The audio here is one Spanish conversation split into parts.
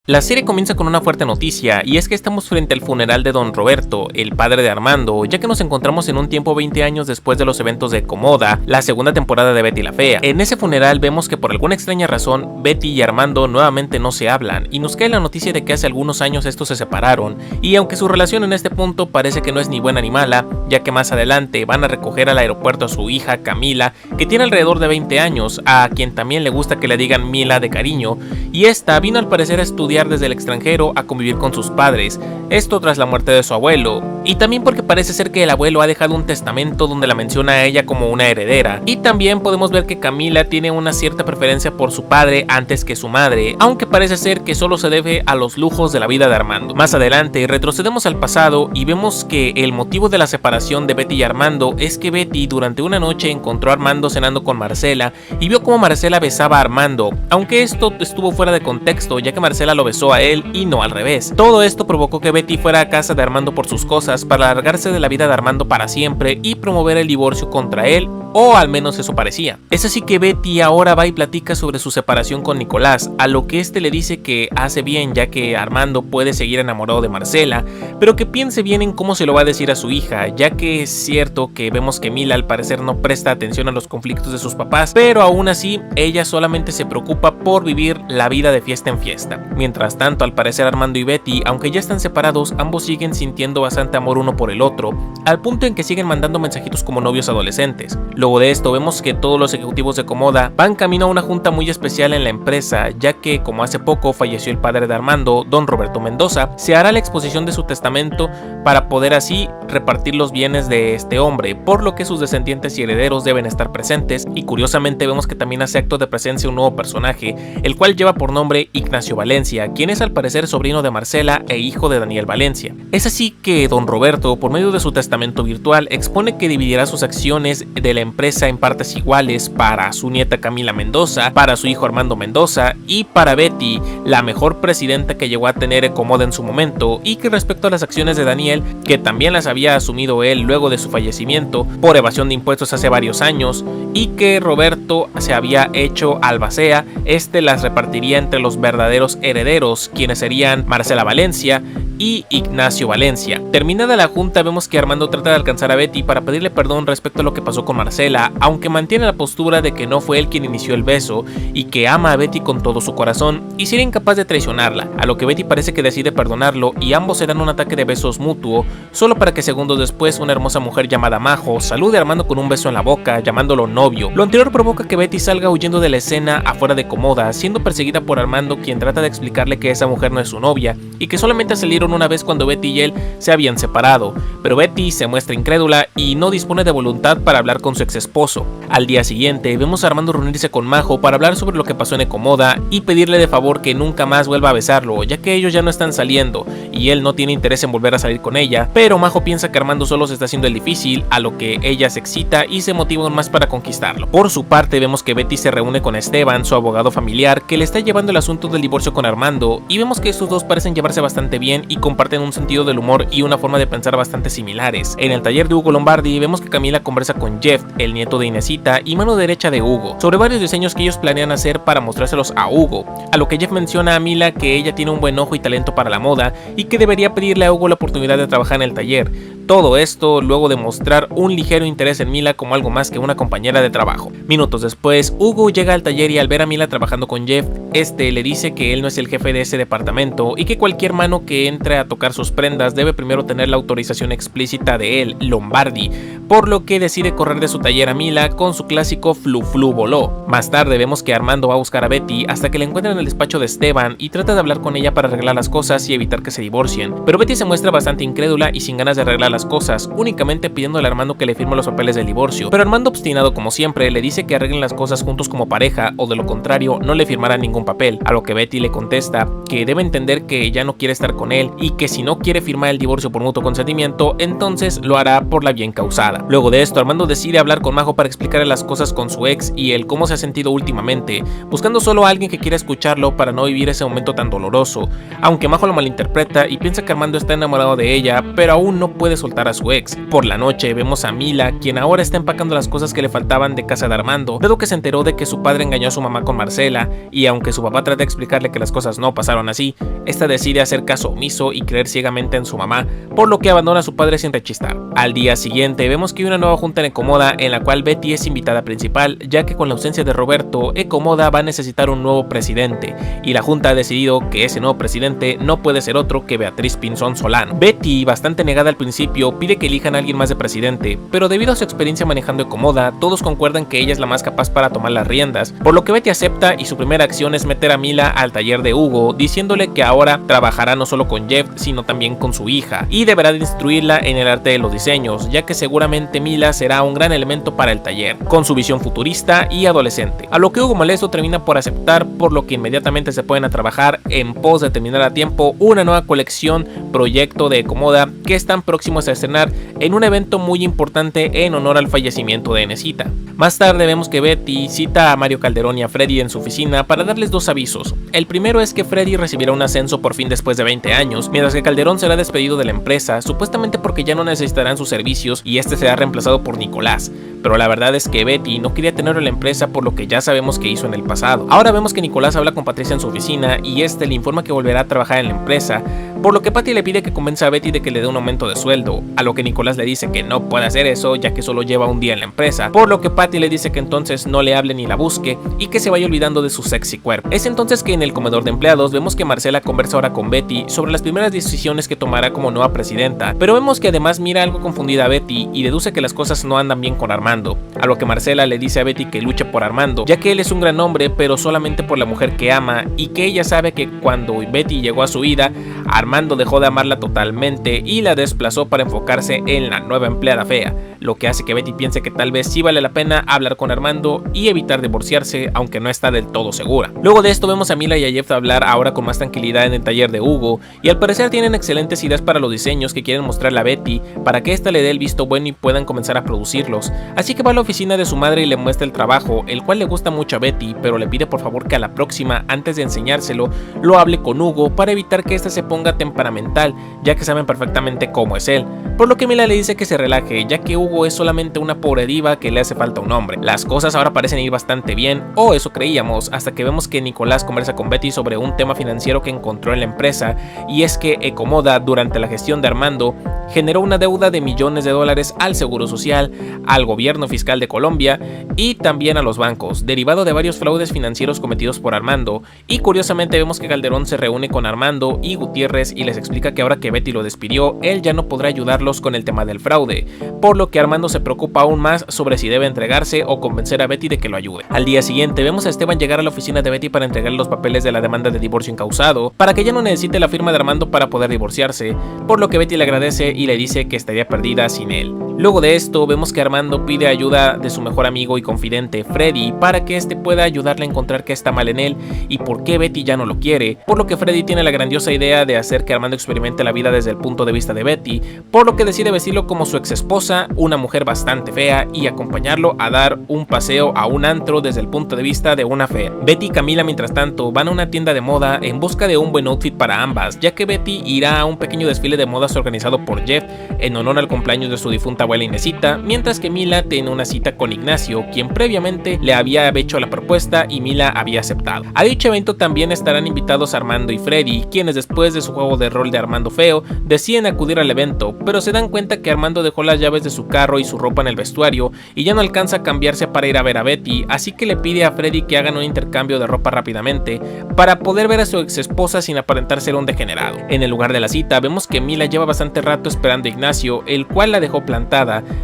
La serie comienza con una fuerte noticia, y es que estamos frente al funeral de Don Roberto, el padre de Armando, ya que nos encontramos en un tiempo 20 años después de los eventos de Comoda, la segunda temporada de Betty la Fea. En ese funeral vemos que por alguna extraña razón, Betty y Armando nuevamente no se hablan, y nos cae la noticia de que hace algunos años estos se separaron, y aunque su relación en este punto parece que no es ni buena ni mala, ya que más adelante van a recoger al aeropuerto a su hija Camila, que tiene alrededor de 20 años, a quien también le gusta que le digan Mila de cariño, y esta vino al parecer a estudiar desde el extranjero a convivir con sus padres, esto tras la muerte de su abuelo, y también porque parece ser que el abuelo ha dejado un testamento donde la menciona a ella como una heredera, y también podemos ver que Camila tiene una cierta preferencia por su padre antes que su madre, aunque parece ser que solo se debe a los lujos de la vida de Armando. Más adelante retrocedemos al pasado y vemos que el motivo de la separación de Betty y Armando es que Betty durante una noche encontró a Armando cenando con Marcela y vio cómo Marcela besaba a Armando, aunque esto estuvo fuera de contexto ya que Marcela lo besó a él y no al revés. Todo esto provocó que Betty fuera a casa de Armando por sus cosas para largarse de la vida de Armando para siempre y promover el divorcio contra él, o al menos eso parecía. Es así que Betty ahora va y platica sobre su separación con Nicolás, a lo que este le dice que hace bien ya que Armando puede seguir enamorado de Marcela, pero que piense bien en cómo se lo va a decir a su hija, ya que es cierto que vemos que Mila al parecer no presta atención a los conflictos de sus papás, pero aún así ella solamente se preocupa por vivir la vida de fiesta en fiesta. Mientras tanto, al parecer Armando y Betty, aunque ya están separados, ambos siguen sintiendo bastante amor uno por el otro, al punto en que siguen mandando mensajitos como novios adolescentes. Luego de esto vemos que todos los ejecutivos de Comoda van camino a una junta muy especial en la empresa, ya que como hace poco falleció el padre de Armando, Don Roberto Mendoza, se hará la exposición de su testamento para poder así repartir los bienes de este hombre, por lo que sus descendientes y herederos deben estar presentes, y curiosamente vemos que también hace acto de presencia un nuevo personaje, el cual lleva por nombre Ignacio Valencia, quien es al parecer sobrino de Marcela e hijo de Daniel Valencia. Es así que Don Roberto, por medio de su testamento virtual, expone que dividirá sus acciones de la empresa en partes iguales para su nieta Camila Mendoza, para su hijo Armando Mendoza y para Betty, la mejor presidenta que llegó a tener Comoda en su momento, y que respecto a las acciones de Daniel, que también las había asumido él luego de su fallecimiento por evasión de impuestos hace varios años, y que Roberto se había hecho albacea, este las repartiría entre los verdaderos herederos, quienes serían Marcela Valencia y Ignacio Valencia. Terminada la junta, vemos que Armando trata de alcanzar a Betty para pedirle perdón respecto a lo que pasó con Marcela, aunque mantiene la postura de que no fue él quien inició el beso y que ama a Betty con todo su corazón y sería incapaz de traicionarla, a lo que Betty parece que decide perdonarlo y ambos se dan un ataque de besos mutuo, solo para que segundos después una hermosa mujer llamada Majo salude a Armando con un beso en la boca, llamándolo novio. Lo anterior provoca que Betty salga huyendo de la escena afuera de Comoda, siendo perseguida por Armando, quien trata de explicarle que esa mujer no es su novia y que solamente salieron una vez cuando Betty y él se habían separado, pero Betty se muestra incrédula y no dispone de voluntad para hablar con su ex esposo. Al día siguiente vemos a Armando reunirse con Majo para hablar sobre lo que pasó en Comoda y pedirle de favor que nunca más vuelva a besarlo, ya que ellos ya no están saliendo y él no tiene interés en volver a salir con ella, pero Majo piensa que Armando solo se está haciendo el difícil, a lo que ella se excita y se motiva aún más para conquistarlo. Por su parte vemos que Betty se reúne con Esteban, su abogado familiar, que le está llevando el asunto del divorcio con Armando, y vemos que estos dos parecen llevarse bastante bien y comparten un sentido del humor y una forma de pensar bastante similares. En el taller de Hugo Lombardi vemos que Camila conversa con Jeff, el nieto de Inesita y mano derecha de Hugo, sobre varios diseños que ellos planean hacer para mostrárselos a Hugo, a lo que Jeff menciona a Mila que ella tiene un buen ojo y talento para la moda y que debería pedirle a Hugo la oportunidad de trabajar en el taller. Todo esto luego de mostrar un ligero interés en Mila como algo más que una compañera de trabajo. Minutos después, Hugo llega al taller y al ver a Mila trabajando con Jeff, este le dice que él no es el jefe de ese departamento y que cualquier mano que entre a tocar sus prendas debe primero tener la autorización explícita de él, Lombardi, por lo que decide correr de su taller a Mila con su clásico flu flu voló. Más tarde vemos que Armando va a buscar a Betty hasta que la encuentra en el despacho de Esteban y trata de hablar con ella para arreglar las cosas y evitar que se divorcien, pero Betty se muestra bastante incrédula y sin ganas de arreglar las cosas, únicamente pidiéndole a Armando que le firme los papeles del divorcio, pero Armando, obstinado como siempre, le dice que arreglen las cosas juntos como pareja o de lo contrario no le firmará ningún papel, a lo que Betty le contesta que debe entender que ya no quiere estar con él y que si no quiere firmar el divorcio por mutuo consentimiento, entonces lo hará por la bien causada. Luego de esto, Armando decide hablar con Majo para explicarle las cosas con su ex y el cómo se ha sentido últimamente, buscando solo a alguien que quiera escucharlo para no vivir ese momento tan doloroso, aunque Majo lo malinterpreta y piensa que Armando está enamorado de ella, pero aún no puede soltar a su ex. Por la noche vemos a Mila, quien ahora está empacando las cosas que le faltaban de casa de Armando, dado que se enteró de que su padre engañó a su mamá con Marcela, y aunque su papá trata de explicarle que las cosas no pasaron así, esta decide hacer caso omiso y creer ciegamente en su mamá, por lo que abandona a su padre sin rechistar. Al día siguiente vemos que hay una nueva junta en Ecomoda en la cual Betty es invitada principal, ya que con la ausencia de Roberto, Ecomoda va a necesitar un nuevo presidente, y la junta ha decidido que ese nuevo presidente no puede ser otro que Beatriz Pinzón Solano. Betty, bastante negada al principio, pide que elijan a alguien más de presidente, pero debido a su experiencia manejando Ecomoda, todos concuerdan que ella es la más capaz para tomar las riendas, por lo que Betty acepta y su primera acción es meter a Mila al taller de Hugo, diciéndole que ahora trabajará no solo con Jeff, sino también con su hija, y deberá de instruirla en el arte de los diseños, ya que seguramente Mila será un gran elemento para el taller, con su visión futurista y adolescente. A lo que Hugo molesto termina por aceptar, por lo que inmediatamente se ponen a trabajar en pos de terminar a tiempo una nueva colección proyecto de Ecomoda que están próximos a estrenar en un evento muy importante en honor al fallecimiento de Enesita. Más tarde vemos que Betty cita a Mario Calderón y a Freddy en su oficina para darles dos avisos. El primero es que Freddy recibirá un ascenso por fin después de 20 años, mientras que Calderón será despedido de la empresa, supuestamente porque ya no necesitarán sus servicios y este será reemplazado por Nicolás. Pero la verdad es que Betty no quería tenerlo en la empresa por lo que ya sabemos que hizo en el pasado. Ahora vemos que Nicolás habla con Patricia en su oficina y este le informa que volverá a trabajar en la empresa, por lo que Patty le pide que convenza a Betty de que le dé un aumento de sueldo, a lo que Nicolás le dice que no puede hacer eso ya que solo lleva un día en la empresa, por lo que Patty le dice que entonces no le hable ni la busque y que se vaya olvidando de su sexy cuerpo. Es entonces que en el comedor de empleados vemos que Marcela conversa ahora con Betty sobre las primeras decisiones que tomará como nueva presidenta, pero vemos que además mira algo confundida a Betty y deduce que las cosas no andan bien con Armando, a lo que Marcela le dice a Betty que luche por Armando, ya que él es un gran hombre pero solamente por la mujer que ama, y que ella sabe que cuando Betty llegó a su vida, Armando dejó de amarla totalmente y la desplazó para enfocarse en la nueva empleada fea, lo que hace que Betty piense que tal vez sí vale la pena hablar con Armando y evitar divorciarse, aunque no está del todo segura. Luego de esto vemos a Mila y a Jeff hablar ahora con más tranquilidad en el taller de Hugo, y al parecer tienen excelentes ideas para los diseños que quieren mostrarle a Betty para que ésta le dé el visto bueno y puedan comenzar a producirlos, así que va a la oficina de su madre y le muestra el trabajo, el cual le gusta mucho a Betty, pero le pide por favor que a la próxima, antes de enseñárselo, lo hable con Hugo para evitar que éste se ponga temperamental, ya que saben perfectamente cómo es él, por lo que Mila le dice que se relaje, ya que Hugo es solamente una pobre diva que le hace falta un hombre. Las cosas ahora parecen ir bastante bien, o eso creíamos, hasta que vemos que Nicolás conversa con Betty sobre un tema financiero que encontró en la empresa, y es que Ecomoda, durante la gestión de Armando, generó una deuda de millones de dólares al Seguro Social, al gobierno fiscal de Colombia y también a los bancos, derivado de varios fraudes financieros cometidos por Armando, y curiosamente vemos que Calderón se reúne con Armando y Gutiérrez y les explica que ahora que Betty lo despidió, él ya no podrá ayudarlos con el tema del fraude, por lo que Armando se preocupa aún más sobre si debe entregarse o convencer a Betty de que lo ayude. Al día siguiente vemos a Esteban llegar a la oficina de Betty para entregarle los papeles de la demanda de divorcio incausado, para que ya no necesite la firma de Armando para poder divorciarse, por lo que Betty le agradece y le dice que estaría perdida sin él. Luego de esto vemos que Armando pide ayuda de su mejor amigo y confidente Freddy para que este pueda ayudarle a encontrar qué está mal en él y por qué Betty ya no lo quiere, por lo que Freddy tiene la grandiosa idea de hacer que Armando experimente la vida desde el punto de vista de Betty, por lo que decide vestirlo como su ex esposa, una mujer bastante fea, y acompañarlo a dar un paseo a un antro desde el punto de vista de una fea. Betty y Camila mientras tanto van a una tienda de moda en busca de un buen outfit para ambas, ya que Betty irá a un pequeño desfile de modas organizado por Jeff en honor al cumpleaños de su difunta abuela Inesita, mientras que Mila tiene una cita con Ignacio, quien previamente le había hecho la propuesta y Mila había aceptado. A dicho evento también estarán invitados Armando y Freddy, quienes después de su juego de rol de Armando Feo deciden acudir al evento, pero se dan cuenta que Armando dejó las llaves de su carro y su ropa en el vestuario y ya no alcanza a cambiarse para ir a ver a Betty, así que le pide a Freddy que hagan un intercambio de ropa rápidamente para poder ver a su ex esposa sin aparentar ser un degenerado. En el lugar de la cita vemos que Mila lleva bastante rato esperando a Ignacio, el cual la dejó plantada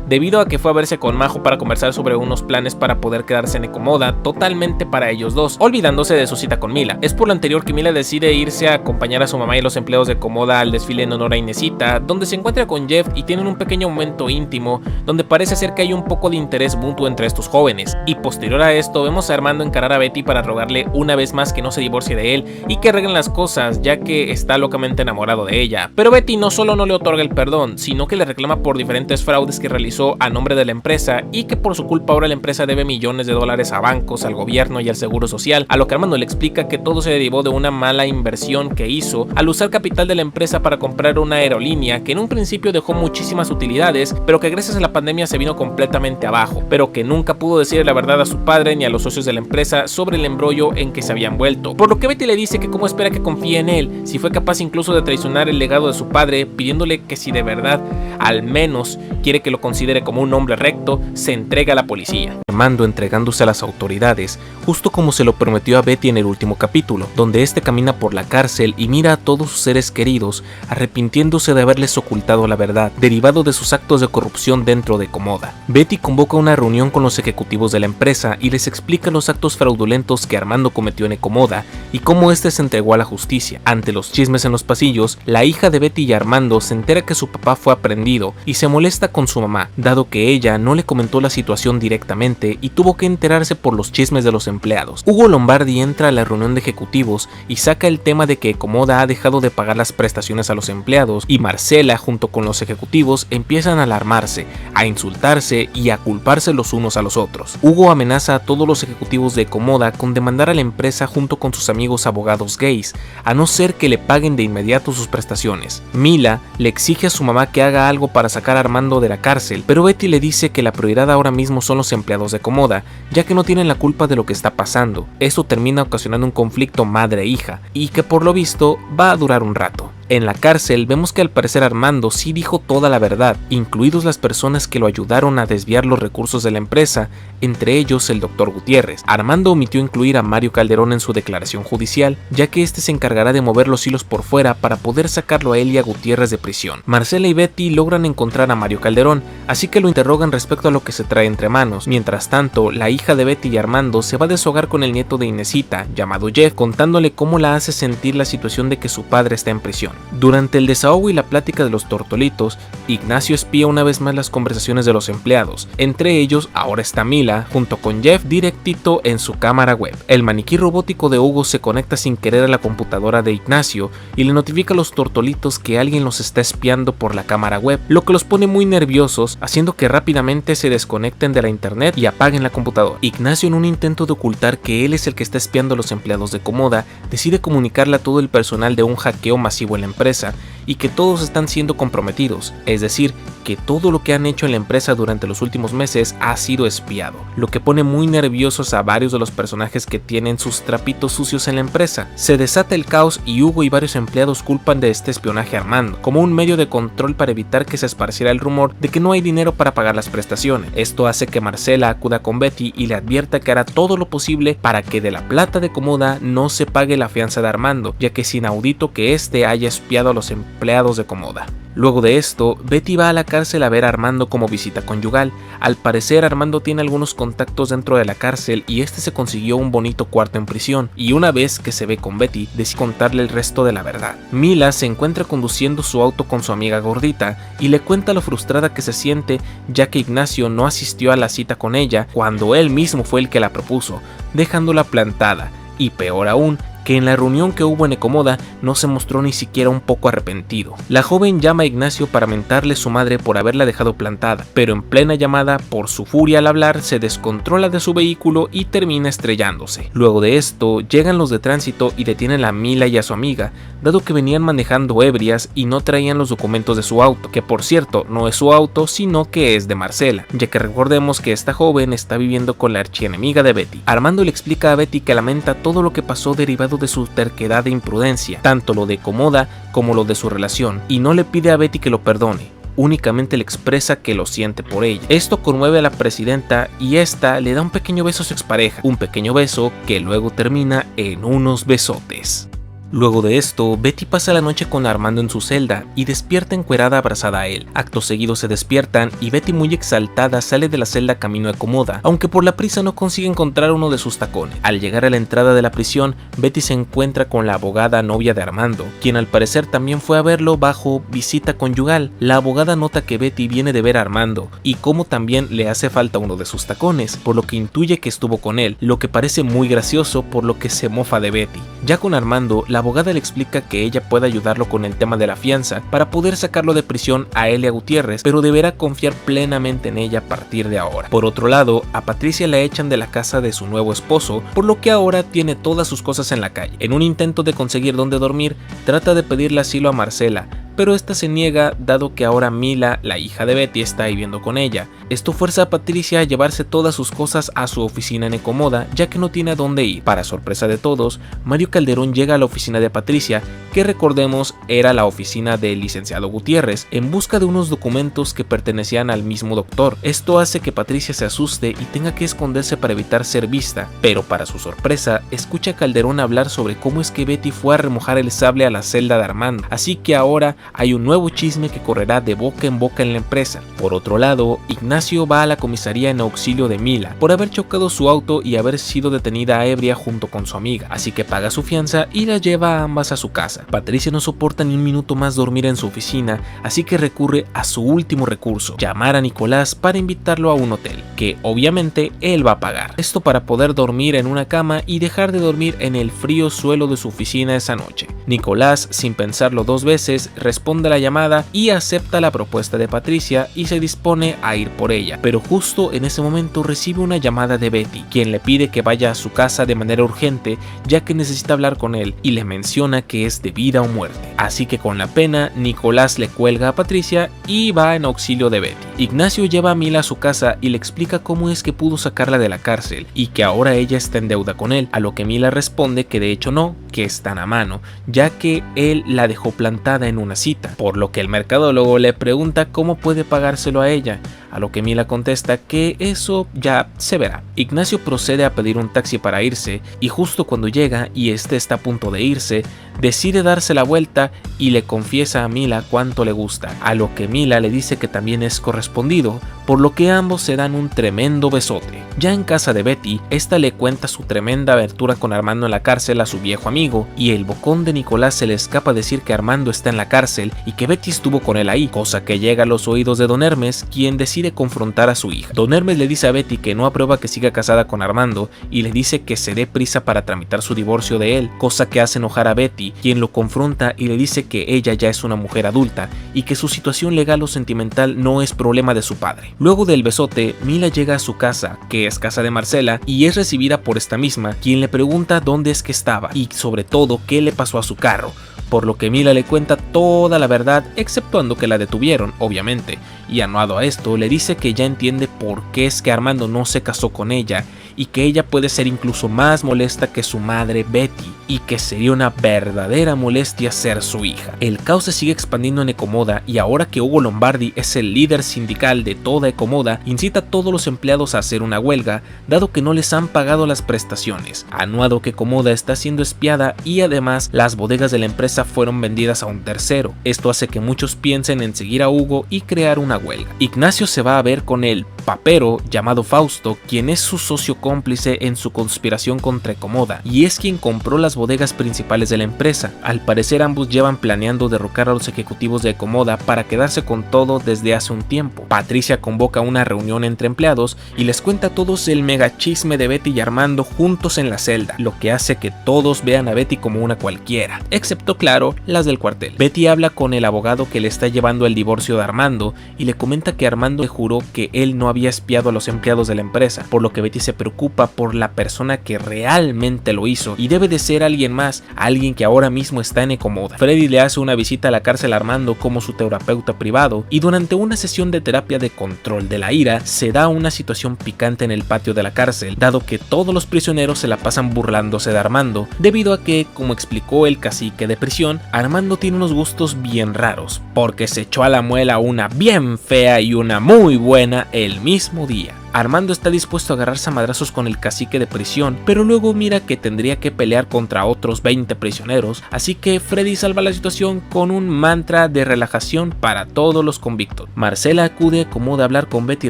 debido a que fue a verse con Majo para conversar sobre unos planes para poder quedarse en Ecomoda totalmente para ellos dos, olvidándose de su cita con Mila. Es por lo anterior que Mila decide irse a acompañar a su mamá y los empleados de Ecomoda al desfile en honor a Inesita, donde se encuentra con Jeff y tienen un pequeño momento íntimo donde parece ser que hay un poco de interés mutuo entre estos jóvenes, y posterior a esto vemos a Armando encarar a Betty para rogarle una vez más que no se divorcie de él y que arreglen las cosas, ya que está locamente enamorado de ella. Pero Betty no solo no le otorga el perdón, sino que le reclama por diferentes fraudes que realizó a nombre de la empresa y que por su culpa ahora la empresa debe millones de dólares a bancos, al gobierno y al seguro social, a lo que Armando le explica que todo se derivó de una mala inversión que hizo al usar capital de la empresa para comprar una aerolínea que en un principio dejó muchísimas utilidades, pero que gracias a la pandemia se vino completamente abajo, pero que nunca pudo decir la verdad a su padre ni a los socios de la empresa sobre el embrollo en que se habían vuelto, por lo que Betty le dice que cómo espera que confíe en él, si fue capaz incluso de traicionar el legado de su padre, pidiéndole que si de verdad al menos quiere que lo considere como un hombre recto, se entrega a la policía. Armando entregándose a las autoridades, justo como se lo prometió a Betty en el último capítulo, donde este camina por la cárcel y mira a todos sus seres queridos, arrepintiéndose de haberles ocultado la verdad, derivado de sus actos de corrupción dentro de Comoda. Betty convoca una reunión con los ejecutivos de la empresa y les explica los actos fraudulentos que Armando cometió en Comoda y cómo este se entregó a la justicia. Ante los chismes en los pasillos, la hija de Betty y Armando se entera que su papá fue aprendido y se molesta con su mamá, dado que ella no le comentó la situación directamente y tuvo que enterarse por los chismes de los empleados. Hugo Lombardi entra a la reunión de ejecutivos y saca el tema de que Comoda ha dejado de pagar las prestaciones a los empleados, y Marcela junto con los ejecutivos empiezan a alarmarse, a insultarse y a culparse los unos a los otros. Hugo amenaza a todos los ejecutivos de Comoda con demandar a la empresa junto con sus amigos abogados gays, a no ser que le paguen de inmediato sus prestaciones. Mila le exige a su mamá que haga algo para sacar a Armando de la cárcel, pero Betty le dice que la prioridad ahora mismo son los empleados de Comoda, ya que no tienen la culpa de lo que está pasando. Esto termina ocasionando un conflicto madre-hija, y que por lo visto va a durar un rato. En la cárcel vemos que al parecer Armando sí dijo toda la verdad, incluidos las personas que lo ayudaron a desviar los recursos de la empresa, entre ellos el Dr. Gutiérrez. Armando omitió incluir a Mario Calderón en su declaración judicial, ya que este se encargará de mover los hilos por fuera para poder sacarlo a él y a Gutiérrez de prisión. Marcela y Betty logran encontrar a Mario Calderón, así que lo interrogan respecto a lo que se trae entre manos. Mientras tanto, la hija de Betty y Armando se va a deshogar con el nieto de Inesita, llamado Jeff, contándole cómo la hace sentir la situación de que su padre está en prisión. Durante el desahogo y la plática de los tortolitos, Ignacio espía una vez más las conversaciones de los empleados. Entre ellos, ahora está Mila, junto con Jeff, directito en su cámara web. El maniquí robótico de Hugo se conecta sin querer a la computadora de Ignacio y le notifica a los tortolitos que alguien los está espiando por la cámara web, lo que los pone muy nerviosos, haciendo que rápidamente se desconecten de la internet y apaguen la computadora. Ignacio, en un intento de ocultar que él es el que está espiando a los empleados de Comoda, decide comunicarle a todo el personal de un hackeo masivo en la empresa y que todos están siendo comprometidos, es decir, que todo lo que han hecho en la empresa durante los últimos meses ha sido espiado, lo que pone muy nerviosos a varios de los personajes que tienen sus trapitos sucios en la empresa. Se desata el caos y Hugo y varios empleados culpan de este espionaje a Armando, como un medio de control para evitar que se esparciera el rumor de que no hay dinero para pagar las prestaciones. Esto hace que Marcela acuda con Betty y le advierta que hará todo lo posible para que de la plata de Comoda no se pague la fianza de Armando, ya que es inaudito que este haya espiado a los empleados de Comoda. Luego de esto, Betty va a la cárcel a ver a Armando como visita conyugal. Al parecer, Armando tiene algunos contactos dentro de la cárcel y este se consiguió un bonito cuarto en prisión, y una vez que se ve con Betty, decide contarle el resto de la verdad. Mila se encuentra conduciendo su auto con su amiga gordita y le cuenta lo frustrada que se siente, ya que Ignacio no asistió a la cita con ella cuando él mismo fue el que la propuso, dejándola plantada, y peor aún, que en la reunión que hubo en Comoda no se mostró ni siquiera un poco arrepentido. La joven llama a Ignacio para mentarle a su madre por haberla dejado plantada, pero en plena llamada, por su furia al hablar, se descontrola de su vehículo y termina estrellándose. Luego de esto, llegan los de tránsito y detienen a Mila y a su amiga, dado que venían manejando ebrias y no traían los documentos de su auto, que por cierto no es su auto, sino que es de Marcela, ya que recordemos que esta joven está viviendo con la archienemiga de Betty. Armando le explica a Betty que lamenta todo lo que pasó derivado de su terquedad e imprudencia, tanto lo de Comoda como lo de su relación, y no le pide a Betty que lo perdone, únicamente le expresa que lo siente por ella. Esto conmueve a la presidenta y esta le da un pequeño beso a su expareja, un pequeño beso que luego termina en unos besotes. Luego de esto, Betty pasa la noche con Armando en su celda y despierta encuerada abrazada a él. Acto seguido se despiertan y Betty, muy exaltada, sale de la celda camino a Comoda, aunque por la prisa no consigue encontrar uno de sus tacones. Al llegar a la entrada de la prisión, Betty se encuentra con la abogada novia de Armando, quien al parecer también fue a verlo bajo visita conyugal. La abogada nota que Betty viene de ver a Armando y como también le hace falta uno de sus tacones, por lo que intuye que estuvo con él, lo que parece muy gracioso, por lo que se mofa de Betty. Ya con Armando, la abogada le explica que ella puede ayudarlo con el tema de la fianza para poder sacarlo de prisión a Elia Gutiérrez, pero deberá confiar plenamente en ella a partir de ahora. Por otro lado, a Patricia la echan de la casa de su nuevo esposo, por lo que ahora tiene todas sus cosas en la calle. En un intento de conseguir dónde dormir, trata de pedirle asilo a Marcela, pero esta se niega dado que ahora Mila, la hija de Betty, está viviendo con ella. Esto fuerza a Patricia a llevarse todas sus cosas a su oficina en Ecomoda, ya que no tiene a dónde ir. Para sorpresa de todos, Mario Calderón llega a la oficina de Patricia, que recordemos era la oficina del licenciado Gutiérrez, en busca de unos documentos que pertenecían al mismo doctor. Esto hace que Patricia se asuste y tenga que esconderse para evitar ser vista, pero para su sorpresa, escucha a Calderón hablar sobre cómo es que Betty fue a remojar el sable a la celda de Armando, así que ahora hay un nuevo chisme que correrá de boca en boca en la empresa. Por otro lado, Ignacio va a la comisaría en auxilio de Mila por haber chocado su auto y haber sido detenida ebria junto con su amiga, así que paga su fianza y la lleva a ambas a su casa. Patricia no soporta ni un minuto más dormir en su oficina, así que recurre a su último recurso, llamar a Nicolás para invitarlo a un hotel, que obviamente él va a pagar. Esto para poder dormir en una cama y dejar de dormir en el frío suelo de su oficina esa noche. Nicolás, sin pensarlo dos veces, responde a la llamada y acepta la propuesta de Patricia y se dispone a ir por ella, pero justo en ese momento recibe una llamada de Betty, quien le pide que vaya a su casa de manera urgente ya que necesita hablar con él y le menciona que es de vida o muerte. Así que con la pena, Nicolás le cuelga a Patricia y va en auxilio de Betty. Ignacio lleva a Mila a su casa y le explica cómo es que pudo sacarla de la cárcel y que ahora ella está en deuda con él, a lo que Mila responde que de hecho no, que están a mano, ya que él la dejó plantada en una cita, por lo que el mercadólogo le pregunta cómo puede pagárselo a ella, a lo que Mila contesta que eso ya se verá. Ignacio procede a pedir un taxi para irse y justo cuando llega y este está a punto de irse, decide darse la vuelta y le confiesa a Mila cuánto le gusta, a lo que Mila le dice que también es correspondido, por lo que ambos se dan un tremendo besote. Ya en casa de Betty, esta le cuenta su tremenda aventura con Armando en la cárcel a su viejo amigo y el bocón de Nicolás se le escapa decir que Armando está en la cárcel y que Betty estuvo con él ahí, cosa que llega a los oídos de Don Hermes, quien decide confrontar a su hija. Don Hermes le dice a Betty que no aprueba que siga casada con Armando y le dice que se dé prisa para tramitar su divorcio de él, cosa que hace enojar a Betty, quien lo confronta y le dice que ella ya es una mujer adulta y que su situación legal o sentimental no es problema de su padre. Luego del besote, Mila llega a su casa, que es casa de Marcela, y es recibida por esta misma, quien le pregunta dónde es que estaba y sobre todo qué le pasó a su carro, por lo que Mila le cuenta toda la verdad, exceptuando que la detuvieron, obviamente, y aunado a esto le dice que ya entiende por qué es que Armando no se casó con ella y que ella puede ser incluso más molesta que su madre Betty y que sería una verdadera molestia ser su hija. El caos se sigue expandiendo en Ecomoda y ahora que Hugo Lombardi es el líder sindical de toda Ecomoda, incita a todos los empleados a hacer una huelga dado que no les han pagado las prestaciones, anuado que Ecomoda está siendo espiada y además las bodegas de la empresa fueron vendidas a un tercero. Esto hace que muchos piensen en seguir a Hugo y crear una huelga. Ignacio se va a ver con el papero llamado Fausto, quien es su socio cómplice en su conspiración contra Ecomoda y es quien compró las bodegas principales de la empresa. Al parecer ambos llevan planeando derrocar a los ejecutivos de Ecomoda para quedarse con todo desde hace un tiempo. Patricia convoca una reunión entre empleados y les cuenta a todos el mega chisme de Betty y Armando juntos en la celda, lo que hace que todos vean a Betty como una cualquiera, excepto claro las del cuartel. Betty habla con el abogado que le está llevando el divorcio de Armando y le comenta que Armando le juró que él no había espiado a los empleados de la empresa, por lo que Betty se preocupa por la persona que realmente lo hizo y debe de ser alguien más, alguien que ahora mismo está en Ecomoda. Freddy le hace una visita a la cárcel a Armando como su terapeuta privado y durante una sesión de terapia de control de la ira se da una situación picante en el patio de la cárcel, dado que todos los prisioneros se la pasan burlándose de Armando, debido a que, como explicó el cacique de prisión, Armando tiene unos gustos bien raros, porque se echó a la muela una bien fea y una muy buena el mismo día. Armando está dispuesto a agarrarse a madrazos con el cacique de prisión, pero luego mira que tendría que pelear contra otros 20 prisioneros, así que Freddy salva la situación con un mantra de relajación para todos los convictos. Marcela acude como de hablar con Betty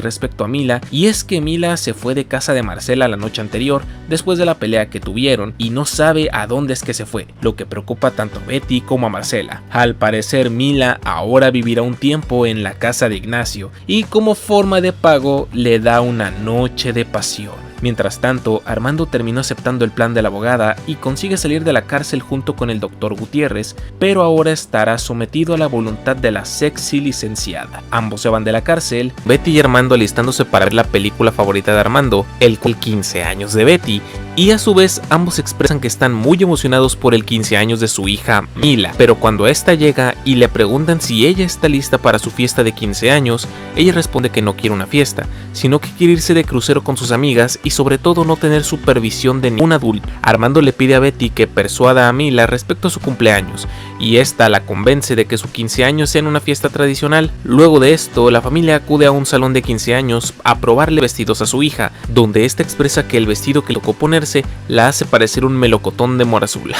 respecto a Mila, y es que Mila se fue de casa de Marcela la noche anterior después de la pelea que tuvieron y no sabe a dónde es que se fue, lo que preocupa tanto a Betty como a Marcela. Al parecer Mila ahora vivirá un tiempo en la casa de Ignacio y como forma de pago le da una noche de pasión. Mientras tanto, Armando terminó aceptando el plan de la abogada y consigue salir de la cárcel junto con el Dr. Gutiérrez, pero ahora estará sometido a la voluntad de la sexy licenciada. Ambos se van de la cárcel, Betty y Armando alistándose para ver la película favorita de Armando, el 15 años de Betty, y a su vez ambos expresan que están muy emocionados por el 15 años de su hija Mila, pero cuando esta llega y le preguntan si ella está lista para su fiesta de 15 años, ella responde que no quiere una fiesta, sino que quiere irse de crucero con sus amigas y sobre todo no tener supervisión de ningún adulto. Armando le pide a Betty que persuada a Mila respecto a su cumpleaños, y esta la convence de que su 15 años sea en una fiesta tradicional. Luego de esto, la familia acude a un salón de 15 años a probarle vestidos a su hija, donde esta expresa que el vestido que le tocó ponerse la hace parecer un melocotón de mora azul.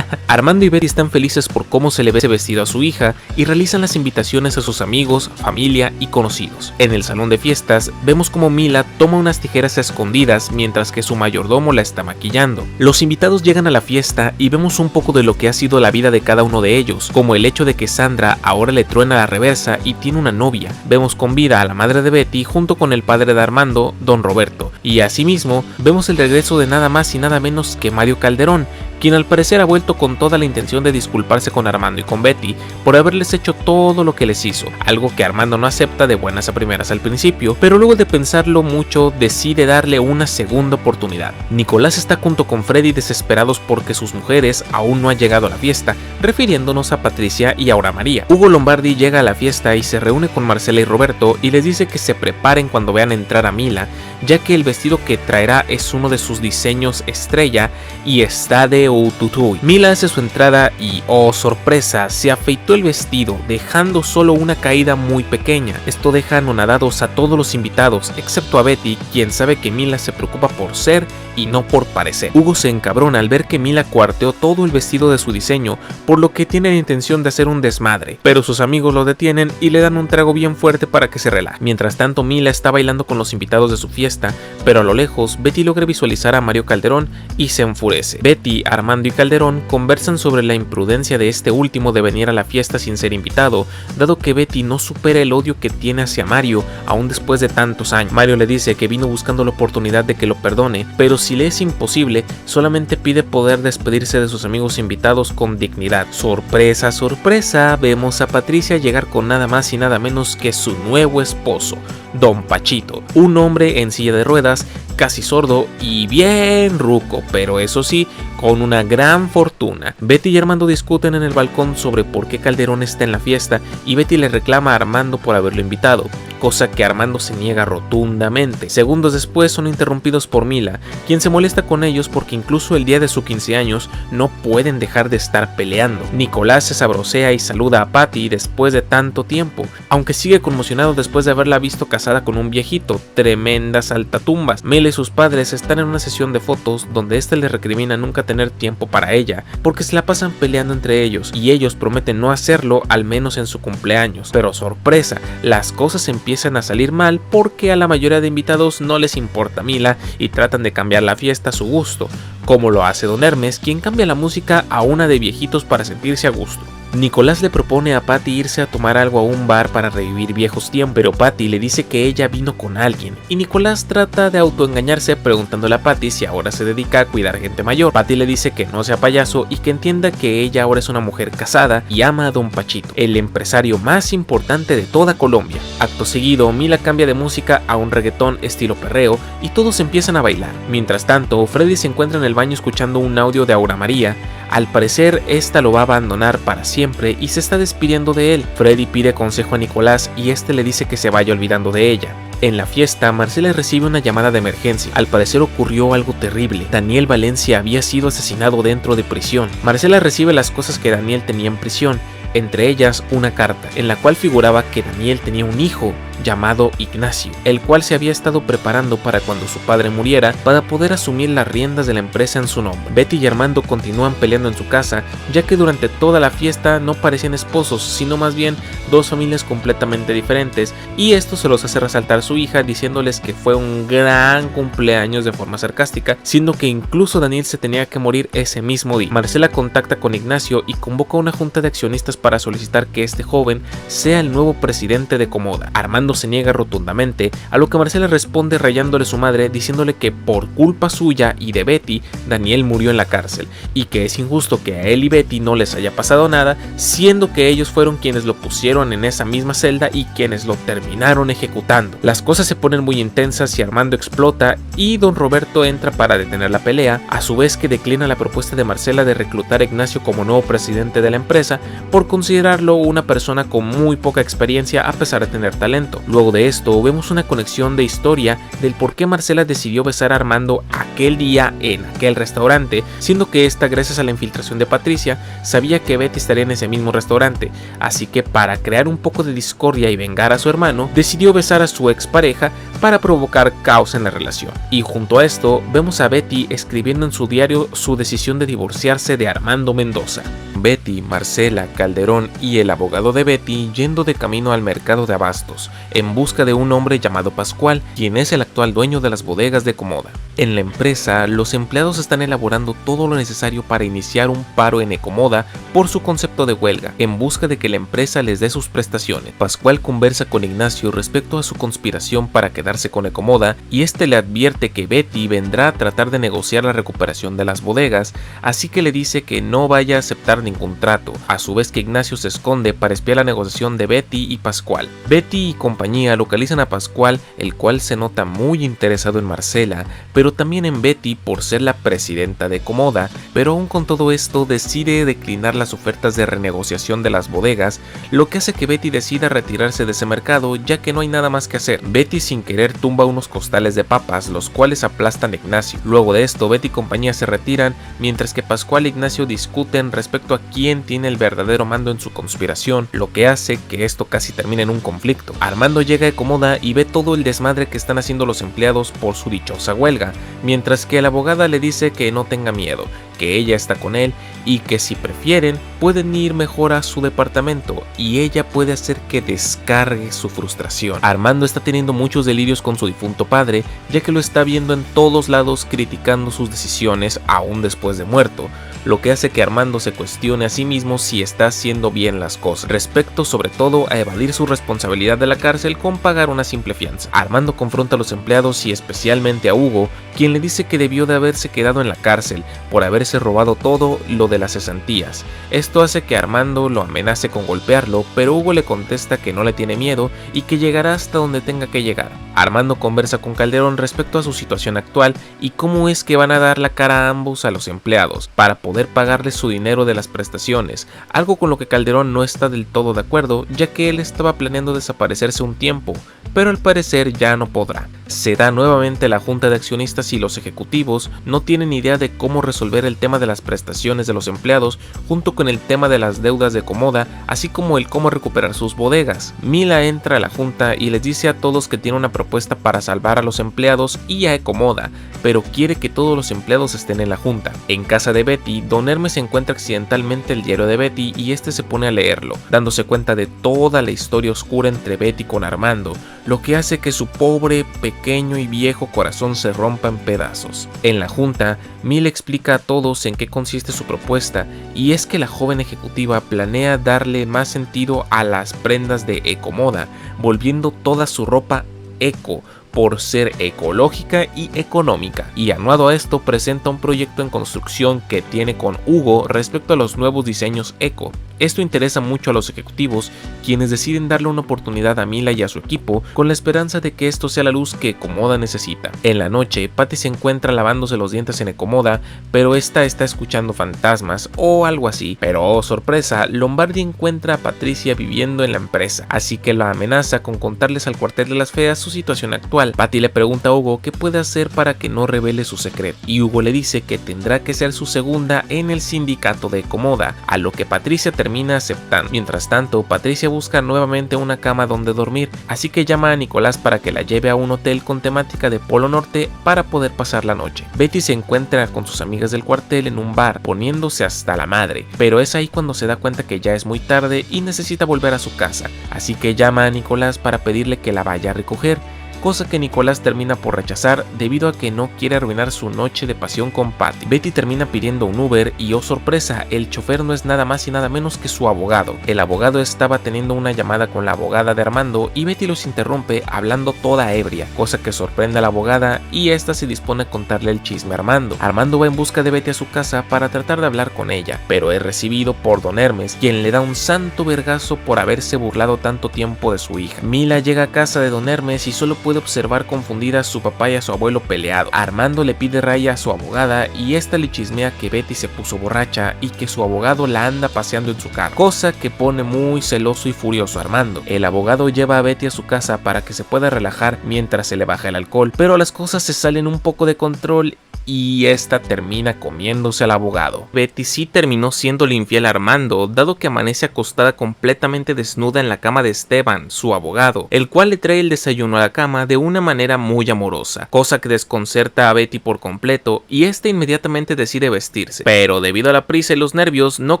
Armando y Betty están felices por cómo se le ve ese vestido a su hija y realizan las invitaciones a sus amigos, familia y conocidos. En el salón de fiestas vemos como Mila toma unas tijeras a escondidas mientras que su mayordomo la está maquillando. Los invitados llegan a la fiesta y vemos un poco de lo que ha sido la vida de cada uno de ellos, como el hecho de que Sandra ahora le truena la reversa y tiene una novia. Vemos con vida a la madre de Betty junto con el padre de Armando, don Roberto, y asimismo vemos el regreso de nada más y nada menos que Mario Calderón, quien al parecer ha vuelto con toda la intención de disculparse con Armando y con Betty por haberles hecho todo lo que les hizo, algo que Armando no acepta de buenas a primeras al principio, pero luego de pensarlo mucho decide darle una segunda oportunidad. Nicolás está junto con Freddy desesperados porque sus mujeres aún no han llegado a la fiesta, refiriéndonos a Patricia y Aura María. Hugo Lombardi llega a la fiesta y se reúne con Marcela y Roberto y les dice que se preparen cuando vean entrar a Mila, ya que el vestido que traerá es uno de sus diseños estrella y está de Oututuy. Mila hace su entrada y, oh sorpresa, se afeitó el vestido, dejando solo una caída muy pequeña. Esto deja anonadados a todos los invitados, excepto a Betty, quien sabe que Mila se preocupa por ser y no por parecer. Hugo se encabrona al ver que Mila cuarteó todo el vestido de su diseño, por lo que tiene la intención de hacer un desmadre, pero sus amigos lo detienen y le dan un trago bien fuerte para que se relaje. Mientras tanto, Mila está bailando con los invitados de su fiesta, pero a lo lejos Betty logra visualizar a Mario Calderón y se enfurece. Betty, Armando y Calderón conversan sobre la imprudencia de este último de venir a la fiesta sin ser invitado, dado que Betty no supera el odio que tiene hacia Mario aún después de tantos años. Mario le dice que vino buscando la oportunidad de que lo perdone, pero si le es imposible, solamente pide poder despedirse de sus amigos invitados con dignidad. Sorpresa, sorpresa, vemos a Patricia llegar con nada más y nada menos que su nuevo esposo, Don Pachito, un hombre en silla de ruedas, casi sordo y bien ruco, pero eso sí, con una gran fortuna. Betty y Armando discuten en el balcón sobre por qué Calderón está en la fiesta y Betty le reclama a Armando por haberlo invitado, cosa que Armando se niega rotundamente. Segundos después son interrumpidos por Mila, quien se molesta con ellos porque incluso el día de su 15 años no pueden dejar de estar peleando. Nicolás se sabrosea y saluda a Patty después de tanto tiempo, aunque sigue conmocionado después de haberla visto casada con un viejito, tremenda saltatumbas. Mila y sus padres están en una sesión de fotos donde este les recrimina nunca tener tiempo para ella, porque se la pasan peleando entre ellos, y ellos prometen no hacerlo al menos en su cumpleaños. Pero sorpresa, las cosas empiezan a salir mal porque a la mayoría de invitados no les importa Mila y tratan de cambiar la fiesta a su gusto, como lo hace Don Hermes, quien cambia la música a una de viejitos para sentirse a gusto. Nicolás le propone a Patty irse a tomar algo a un bar para revivir viejos tiempos, pero Patty le dice que ella vino con alguien, y Nicolás trata de autoengañarse preguntándole a Patty si ahora se dedica a cuidar gente mayor. Patty le dice que no sea payaso y que entienda que ella ahora es una mujer casada y ama a Don Pachito, el empresario más importante de toda Colombia. Acto seguido, Mila cambia de música a un reggaetón estilo perreo y todos empiezan a bailar. Mientras tanto, Freddy se encuentra en el baño escuchando un audio de Aura María. Al parecer, esta lo va a abandonar para siempre y se está despidiendo de él. Freddy pide consejo a Nicolás y este le dice que se vaya olvidando de ella. En la fiesta, Marcela recibe una llamada de emergencia. Al parecer ocurrió algo terrible. Daniel Valencia había sido asesinado dentro de prisión. Marcela recibe las cosas que Daniel tenía en prisión, entre ellas una carta, en la cual figuraba que Daniel tenía un hijo llamado Ignacio, el cual se había estado preparando para cuando su padre muriera para poder asumir las riendas de la empresa en su nombre. Betty y Armando continúan peleando en su casa, ya que durante toda la fiesta no parecían esposos, sino más bien dos familias completamente diferentes, y esto se los hace resaltar su hija diciéndoles que fue un gran cumpleaños de forma sarcástica, siendo que incluso Daniel se tenía que morir ese mismo día. Marcela contacta con Ignacio y convoca una junta de accionistas para solicitar que este joven sea el nuevo presidente de Comoda. Armando se niega rotundamente, a lo que Marcela responde rayándole su madre diciéndole que por culpa suya y de Betty, Daniel murió en la cárcel, y que es injusto que a él y Betty no les haya pasado nada, siendo que ellos fueron quienes lo pusieron en esa misma celda y quienes lo terminaron ejecutando. Las cosas se ponen muy intensas y Armando explota y don Roberto entra para detener la pelea, a su vez que declina la propuesta de Marcela de reclutar a Ignacio como nuevo presidente de la empresa por considerarlo una persona con muy poca experiencia a pesar de tener talento. Luego de esto vemos una conexión de historia del por qué Marcela decidió besar a Armando aquel día en aquel restaurante, siendo que esta, gracias a la infiltración de Patricia, sabía que Betty estaría en ese mismo restaurante, así que para crear un poco de discordia y vengar a su hermano, decidió besar a su expareja para provocar caos en la relación. Y junto a esto vemos a Betty escribiendo en su diario su decisión de divorciarse de Armando Mendoza. Betty, Marcela, Calderón y el abogado de Betty yendo de camino al mercado de abastos en busca de un hombre llamado Pascual, quien es el actual dueño de las bodegas de Comoda. En la empresa, los empleados están elaborando todo lo necesario para iniciar un paro en Ecomoda por su concepto de huelga, en busca de que la empresa les dé sus prestaciones. Pascual conversa con Ignacio respecto a su conspiración para quedarse con Ecomoda y este le advierte que Betty vendrá a tratar de negociar la recuperación de las bodegas, así que le dice que no vaya a aceptar ningún trato, a su vez que Ignacio se esconde para espiar la negociación de Betty y Pascual. Betty y compañía localizan a Pascual, el cual se nota muy interesado en Marcela, pero también en Betty por ser la presidenta de Comoda, pero aún con todo esto decide declinar las ofertas de renegociación de las bodegas, lo que hace que Betty decida retirarse de ese mercado ya que no hay nada más que hacer. Betty sin querer tumba unos costales de papas, los cuales aplastan a Ignacio. Luego de esto, Betty y compañía se retiran, mientras que Pascual e Ignacio discuten respecto a quién tiene el verdadero mando en su conspiración, lo que hace que esto casi termine en un conflicto. Armando llega a Comoda y ve todo el desmadre que están haciendo los empleados por su dichosa huelga, mientras que la abogada le dice que no tenga miedo, que ella está con él y que si prefieren pueden ir mejor a su departamento y ella puede hacer que descargue su frustración. Armando está teniendo muchos delirios con su difunto padre, ya que lo está viendo en todos lados criticando sus decisiones aún después de muerto, lo que hace que Armando se cuestione a sí mismo si está haciendo bien las cosas, respecto sobre todo a evadir su responsabilidad de la cárcel con pagar una simple fianza. Armando confronta a los empleados y especialmente a Hugo, quien le dice que debió de haberse quedado en la cárcel por haberse robado todo lo de las cesantías. Esto hace que Armando lo amenace con golpearlo, pero Hugo le contesta que no le tiene miedo y que llegará hasta donde tenga que llegar. Armando conversa con Calderón respecto a su situación actual y cómo es que van a dar la cara a ambos a los empleados para poder pagarles su dinero de las prestaciones, algo con lo que Calderón no está del todo de acuerdo, ya que él estaba planeando desaparecerse un tiempo, pero al parecer ya no podrá. Se da nuevamente la junta de accionistas y los ejecutivos no tienen idea de cómo resolver el tema de las prestaciones de los empleados junto con el tema de las deudas de Comoda, así como el cómo recuperar sus bodegas. Mila entra a la junta y les dice a todos que tiene una propuesta para salvar a los empleados y a Comoda, pero quiere que todos los empleados estén en la junta. En casa de Betty, Don Hermes encuentra accidentalmente el diario de Betty y este se pone a leerlo, dándose cuenta de toda la historia oscura entre Betty con Armando, lo que hace que su pobre, pequeño y viejo corazón se rompa en pedazos. En la junta, Mila explica a todos en qué consiste su propuesta, y es que la joven ejecutiva planea darle más sentido a las prendas de Ecomoda, volviendo toda su ropa eco, por ser ecológica y económica, y anuado a esto presenta un proyecto en construcción que tiene con Hugo respecto a los nuevos diseños eco. Esto interesa mucho a los ejecutivos, quienes deciden darle una oportunidad a Mila y a su equipo con la esperanza de que esto sea la luz que Comoda necesita. En la noche, Patty se encuentra lavándose los dientes en Ecomoda, pero esta está escuchando fantasmas o algo así. Pero oh sorpresa, Lombardi encuentra a Patricia viviendo en la empresa, así que la amenaza con contarles al cuartel de las feas su situación actual. Patty le pregunta a Hugo qué puede hacer para que no revele su secreto, y Hugo le dice que tendrá que ser su segunda en el sindicato de Comoda, a lo que Patricia termina termina aceptando. Mientras tanto, Patricia busca nuevamente una cama donde dormir, así que llama a Nicolás para que la lleve a un hotel con temática de Polo Norte para poder pasar la noche. Betty se encuentra con sus amigas del cuartel en un bar, poniéndose hasta la madre, pero es ahí cuando se da cuenta que ya es muy tarde y necesita volver a su casa, así que llama a Nicolás para pedirle que la vaya a recoger, cosa que Nicolás termina por rechazar debido a que no quiere arruinar su noche de pasión con Patty. Betty termina pidiendo un Uber y oh sorpresa, el chofer no es nada más y nada menos que su abogado. El abogado estaba teniendo una llamada con la abogada de Armando y Betty los interrumpe hablando toda ebria, cosa que sorprende a la abogada y esta se dispone a contarle el chisme a Armando. Armando va en busca de Betty a su casa para tratar de hablar con ella, pero es recibido por Don Hermes, quien le da un santo vergazo por haberse burlado tanto tiempo de su hija. Mila llega a casa de Don Hermes y solo puede observar confundida a su papá y a su abuelo peleado. Armando le pide raya a su abogada y esta le chismea que Betty se puso borracha y que su abogado la anda paseando en su carro, cosa que pone muy celoso y furioso a Armando. El abogado lleva a Betty a su casa para que se pueda relajar mientras se le baja el alcohol, pero las cosas se salen un poco de control y esta termina comiéndose al abogado. Betty sí terminó siéndole infiel a Armando, dado que amanece acostada completamente desnuda en la cama de Esteban, su abogado, el cual le trae el desayuno a la cama de una manera muy amorosa, cosa que desconcerta a Betty por completo y esta inmediatamente decide vestirse, pero debido a la prisa y los nervios no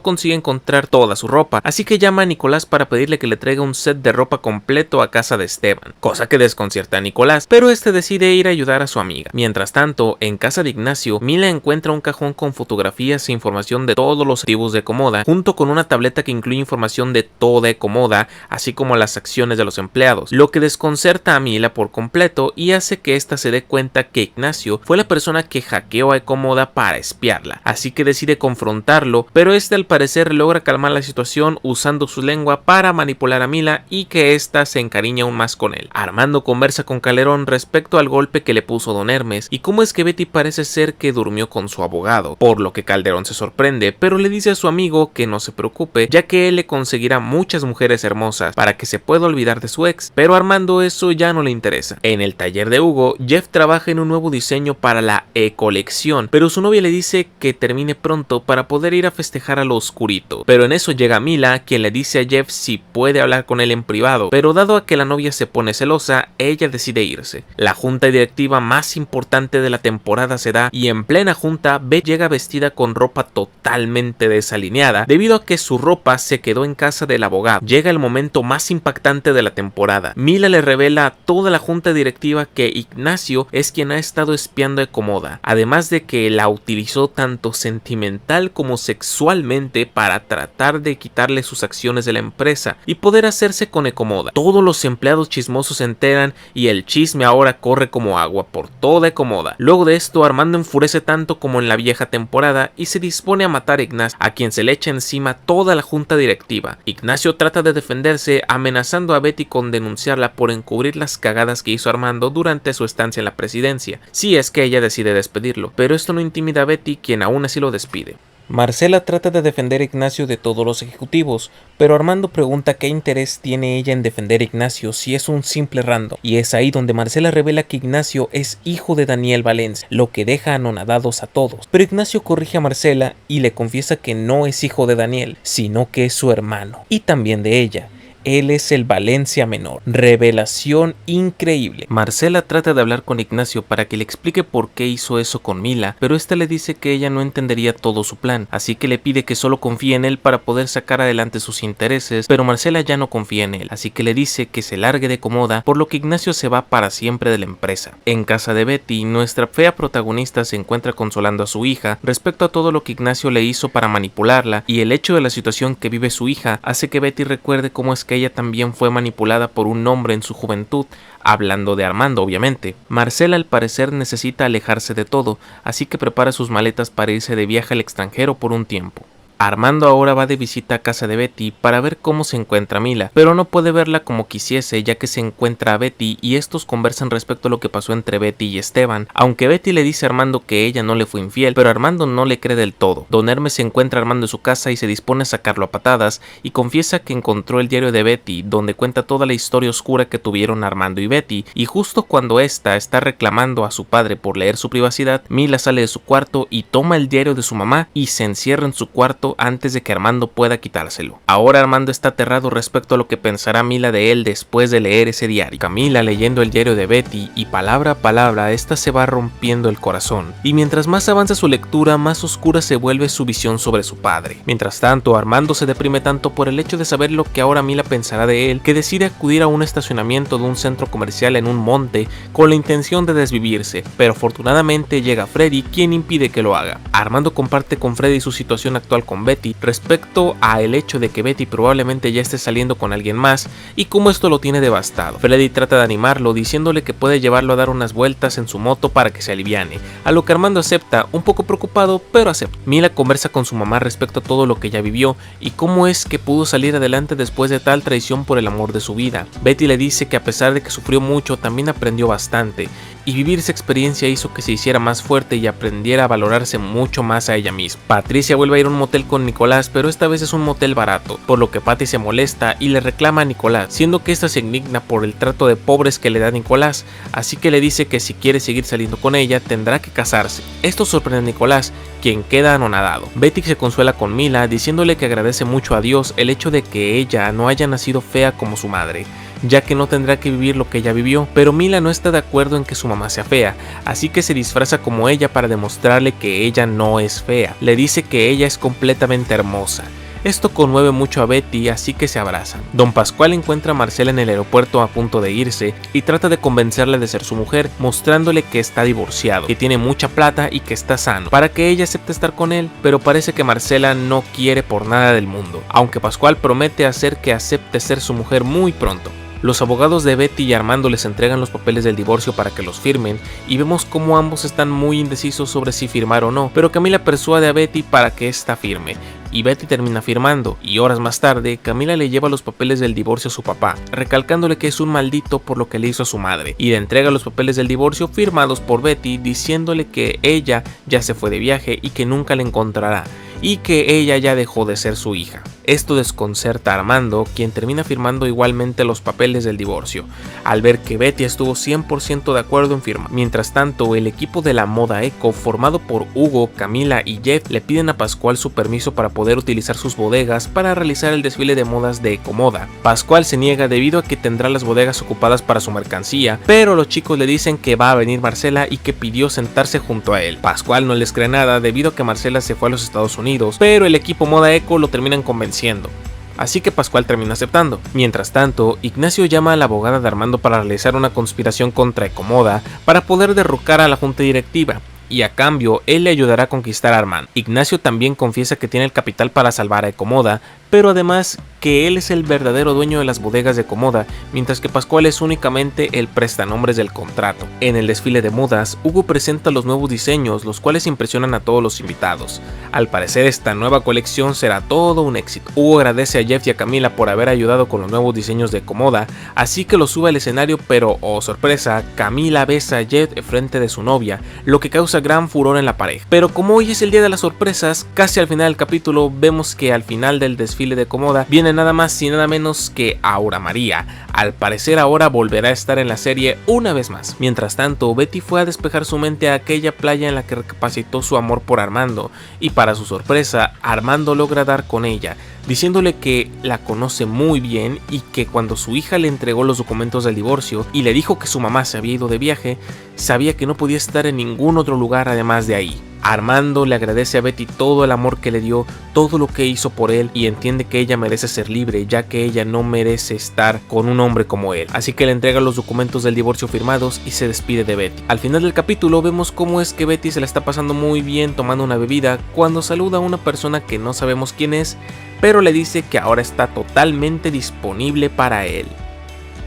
consigue encontrar toda su ropa, así que llama a Nicolás para pedirle que le traiga un set de ropa completo a casa de Esteban, cosa que desconcierta a Nicolás, pero este decide ir a ayudar a su amiga. Mientras tanto, en casa de Ignacio, Mila encuentra un cajón con fotografías e información de todos los activos de Comoda, junto con una tableta que incluye información de toda Comoda, así como las acciones de los empleados, lo que desconcerta a Mila por completo y hace que ésta se dé cuenta que Ignacio fue la persona que hackeó a Comoda para espiarla, así que decide confrontarlo, pero este al parecer logra calmar la situación usando su lengua para manipular a Mila y que ésta se encariña aún más con él. Armando conversa con Calderón respecto al golpe que le puso Don Hermes y cómo es que Betty parece ser que durmió con su abogado, por lo que Calderón se sorprende, pero le dice a su amigo que no se preocupe, ya que él le conseguirá muchas mujeres hermosas para que se pueda olvidar de su ex, pero a Armando eso ya no le interesa. En el taller de Hugo, Jeff trabaja en un nuevo diseño para la E-colección, pero su novia le dice que termine pronto para poder ir a festejar a lo oscurito, pero en eso llega Mila, quien le dice a Jeff si puede hablar con él en privado, pero dado a que la novia se pone celosa, ella decide irse. La junta directiva más importante de la temporada se da y en plena junta Beth llega vestida con ropa totalmente desalineada debido a que su ropa se quedó en casa del abogado. Llega el momento más impactante de la temporada. Mila le revela a toda la junta directiva que Ignacio es quien ha estado espiando a Comoda, además de que la utilizó tanto sentimental como sexualmente para tratar de quitarle sus acciones de la empresa y poder hacerse con Comoda. Todos los empleados chismosos se enteran y el chisme ahora corre como agua por toda Comoda. Luego de esto, Armando enfurece tanto como en la vieja temporada y se dispone a matar a Ignacio, a quien se le echa encima toda la junta directiva. Ignacio trata de defenderse amenazando a Betty con denunciarla por encubrir las cagadas que hizo Armando durante su estancia en la presidencia, si es que ella decide despedirlo, pero esto no intimida a Betty, quien aún así lo despide. Marcela trata de defender a Ignacio de todos los ejecutivos, pero Armando pregunta qué interés tiene ella en defender a Ignacio si es un simple random, y es ahí donde Marcela revela que Ignacio es hijo de Daniel Valencia, lo que deja anonadados a todos, pero Ignacio corrige a Marcela y le confiesa que no es hijo de Daniel, sino que es su hermano, y también de ella. Él es el Valencia menor. Revelación increíble. Marcela trata de hablar con Ignacio para que le explique por qué hizo eso con Mila, pero esta le dice que ella no entendería todo su plan, así que le pide que solo confíe en él para poder sacar adelante sus intereses, pero Marcela ya no confía en él, así que le dice que se largue de Comoda, por lo que Ignacio se va para siempre de la empresa. En casa de Betty, nuestra fea protagonista se encuentra consolando a su hija respecto a todo lo que Ignacio le hizo para manipularla, y el hecho de la situación que vive su hija hace que Betty recuerde cómo es que ella también fue manipulada por un hombre en su juventud, hablando de Armando obviamente. Marcela al parecer necesita alejarse de todo, así que prepara sus maletas para irse de viaje al extranjero por un tiempo. Armando ahora va de visita a casa de Betty para ver cómo se encuentra Mila, pero no puede verla como quisiese ya que se encuentra a Betty y estos conversan respecto a lo que pasó entre Betty y Esteban, aunque Betty le dice a Armando que ella no le fue infiel, pero Armando no le cree del todo. Don Hermes se encuentra a Armando en su casa y se dispone a sacarlo a patadas y confiesa que encontró el diario de Betty donde cuenta toda la historia oscura que tuvieron Armando y Betty, y justo cuando ésta está reclamando a su padre por leer su privacidad, Mila sale de su cuarto y toma el diario de su mamá y se encierra en su cuarto zapato antes de que Armando pueda quitárselo. Ahora Armando está aterrado respecto a lo que pensará Mila de él después de leer ese diario. Camila leyendo el diario de Betty y palabra a palabra esta se va rompiendo el corazón, y mientras más avanza su lectura más oscura se vuelve su visión sobre su padre. Mientras tanto Armando se deprime tanto por el hecho de saber lo que ahora Mila pensará de él que decide acudir a un estacionamiento de un centro comercial en un monte con la intención de desvivirse, pero afortunadamente llega Freddy quien impide que lo haga. Armando comparte con Freddy su situación actual con Betty respecto a el hecho de que Betty probablemente ya esté saliendo con alguien más y cómo esto lo tiene devastado. Freddy trata de animarlo diciéndole que puede llevarlo a dar unas vueltas en su moto para que se aliviane, a lo que Armando acepta, un poco preocupado, pero acepta. Mila conversa con su mamá respecto a todo lo que ya vivió y cómo es que pudo salir adelante después de tal traición por el amor de su vida. Betty le dice que a pesar de que sufrió mucho también aprendió bastante, y vivir esa experiencia hizo que se hiciera más fuerte y aprendiera a valorarse mucho más a ella misma. Patricia vuelve a ir a un motel con Nicolás, pero esta vez es un motel barato, por lo que Patty se molesta y le reclama a Nicolás, siendo que esta se indigna por el trato de pobres que le da Nicolás, así que le dice que si quiere seguir saliendo con ella tendrá que casarse. Esto sorprende a Nicolás, quien queda anonadado. Betty se consuela con Mila diciéndole que agradece mucho a Dios el hecho de que ella no haya nacido fea como su madre, ya que no tendrá que vivir lo que ella vivió, pero Mila no está de acuerdo en que su mamá sea fea, así que se disfraza como ella para demostrarle que ella no es fea. Le dice que ella es completamente hermosa. Esto conmueve mucho a Betty, así que se abrazan. Don Pascual encuentra a Marcela en el aeropuerto a punto de irse y trata de convencerla de ser su mujer, mostrándole que está divorciado, que tiene mucha plata y que está sano, para que ella acepte estar con él, pero parece que Marcela no quiere por nada del mundo, aunque Pascual promete hacer que acepte ser su mujer muy pronto. Los abogados de Betty y Armando les entregan los papeles del divorcio para que los firmen y vemos cómo ambos están muy indecisos sobre si firmar o no, pero Camila persuade a Betty para que ésta firme y Betty termina firmando, y horas más tarde Camila le lleva los papeles del divorcio a su papá, recalcándole que es un maldito por lo que le hizo a su madre, y le entrega los papeles del divorcio firmados por Betty diciéndole que ella ya se fue de viaje y que nunca la encontrará, y que ella ya dejó de ser su hija. Esto desconcerta a Armando, quien termina firmando igualmente los papeles del divorcio, al ver que Betty estuvo 100% de acuerdo en firmar. Mientras tanto, el equipo de la moda eco, formado por Hugo, Camila y Jeff, le piden a Pascual su permiso para poder utilizar sus bodegas para realizar el desfile de modas de Ecomoda. Pascual se niega debido a que tendrá las bodegas ocupadas para su mercancía, pero los chicos le dicen que va a venir Marcela y que pidió sentarse junto a él. Pascual no les cree nada debido a que Marcela se fue a los Estados Unidos, pero el equipo moda eco lo terminan convenciendo. Así que Pascual termina aceptando. Mientras tanto, Ignacio llama a la abogada de Armando para realizar una conspiración contra Ecomoda para poder derrocar a la junta directiva, y a cambio él le ayudará a conquistar a Armando. Ignacio también confiesa que tiene el capital para salvar a Ecomoda, pero además que él es el verdadero dueño de las bodegas de Ecomoda, mientras que Pascual es únicamente el prestanombres del contrato. En el desfile de modas, Hugo presenta los nuevos diseños, los cuales impresionan a todos los invitados. Al parecer esta nueva colección será todo un éxito. Hugo agradece a Jeff y a Camila por haber ayudado con los nuevos diseños de Ecomoda, así que los sube al escenario, pero oh sorpresa, Camila besa a Jeff frente de su novia, lo que causa gran furor en la pareja. Pero como hoy es el día de las sorpresas, casi al final del capítulo vemos que al final del desfile de Ecomoda viene nada más y nada menos que Aura María. Al parecer ahora volverá a estar en la serie una vez más. Mientras tanto, Betty fue a despejar su mente a aquella playa en la que recapacitó su amor por Armando, y para su sorpresa, Armando logra dar con ella, diciéndole que la conoce muy bien y que cuando su hija le entregó los documentos del divorcio y le dijo que su mamá se había ido de viaje, sabía que no podía estar en ningún otro lugar además de ahí. Armando le agradece a Betty todo el amor que le dio, todo lo que hizo por él, y entiende que ella merece ser libre, ya que ella no merece estar con un hombre como él. Así que le entrega los documentos del divorcio firmados y se despide de Betty. Al final del capítulo vemos cómo es que Betty se la está pasando muy bien tomando una bebida cuando saluda a una persona que no sabemos quién es, pero le dice que ahora está totalmente disponible para él.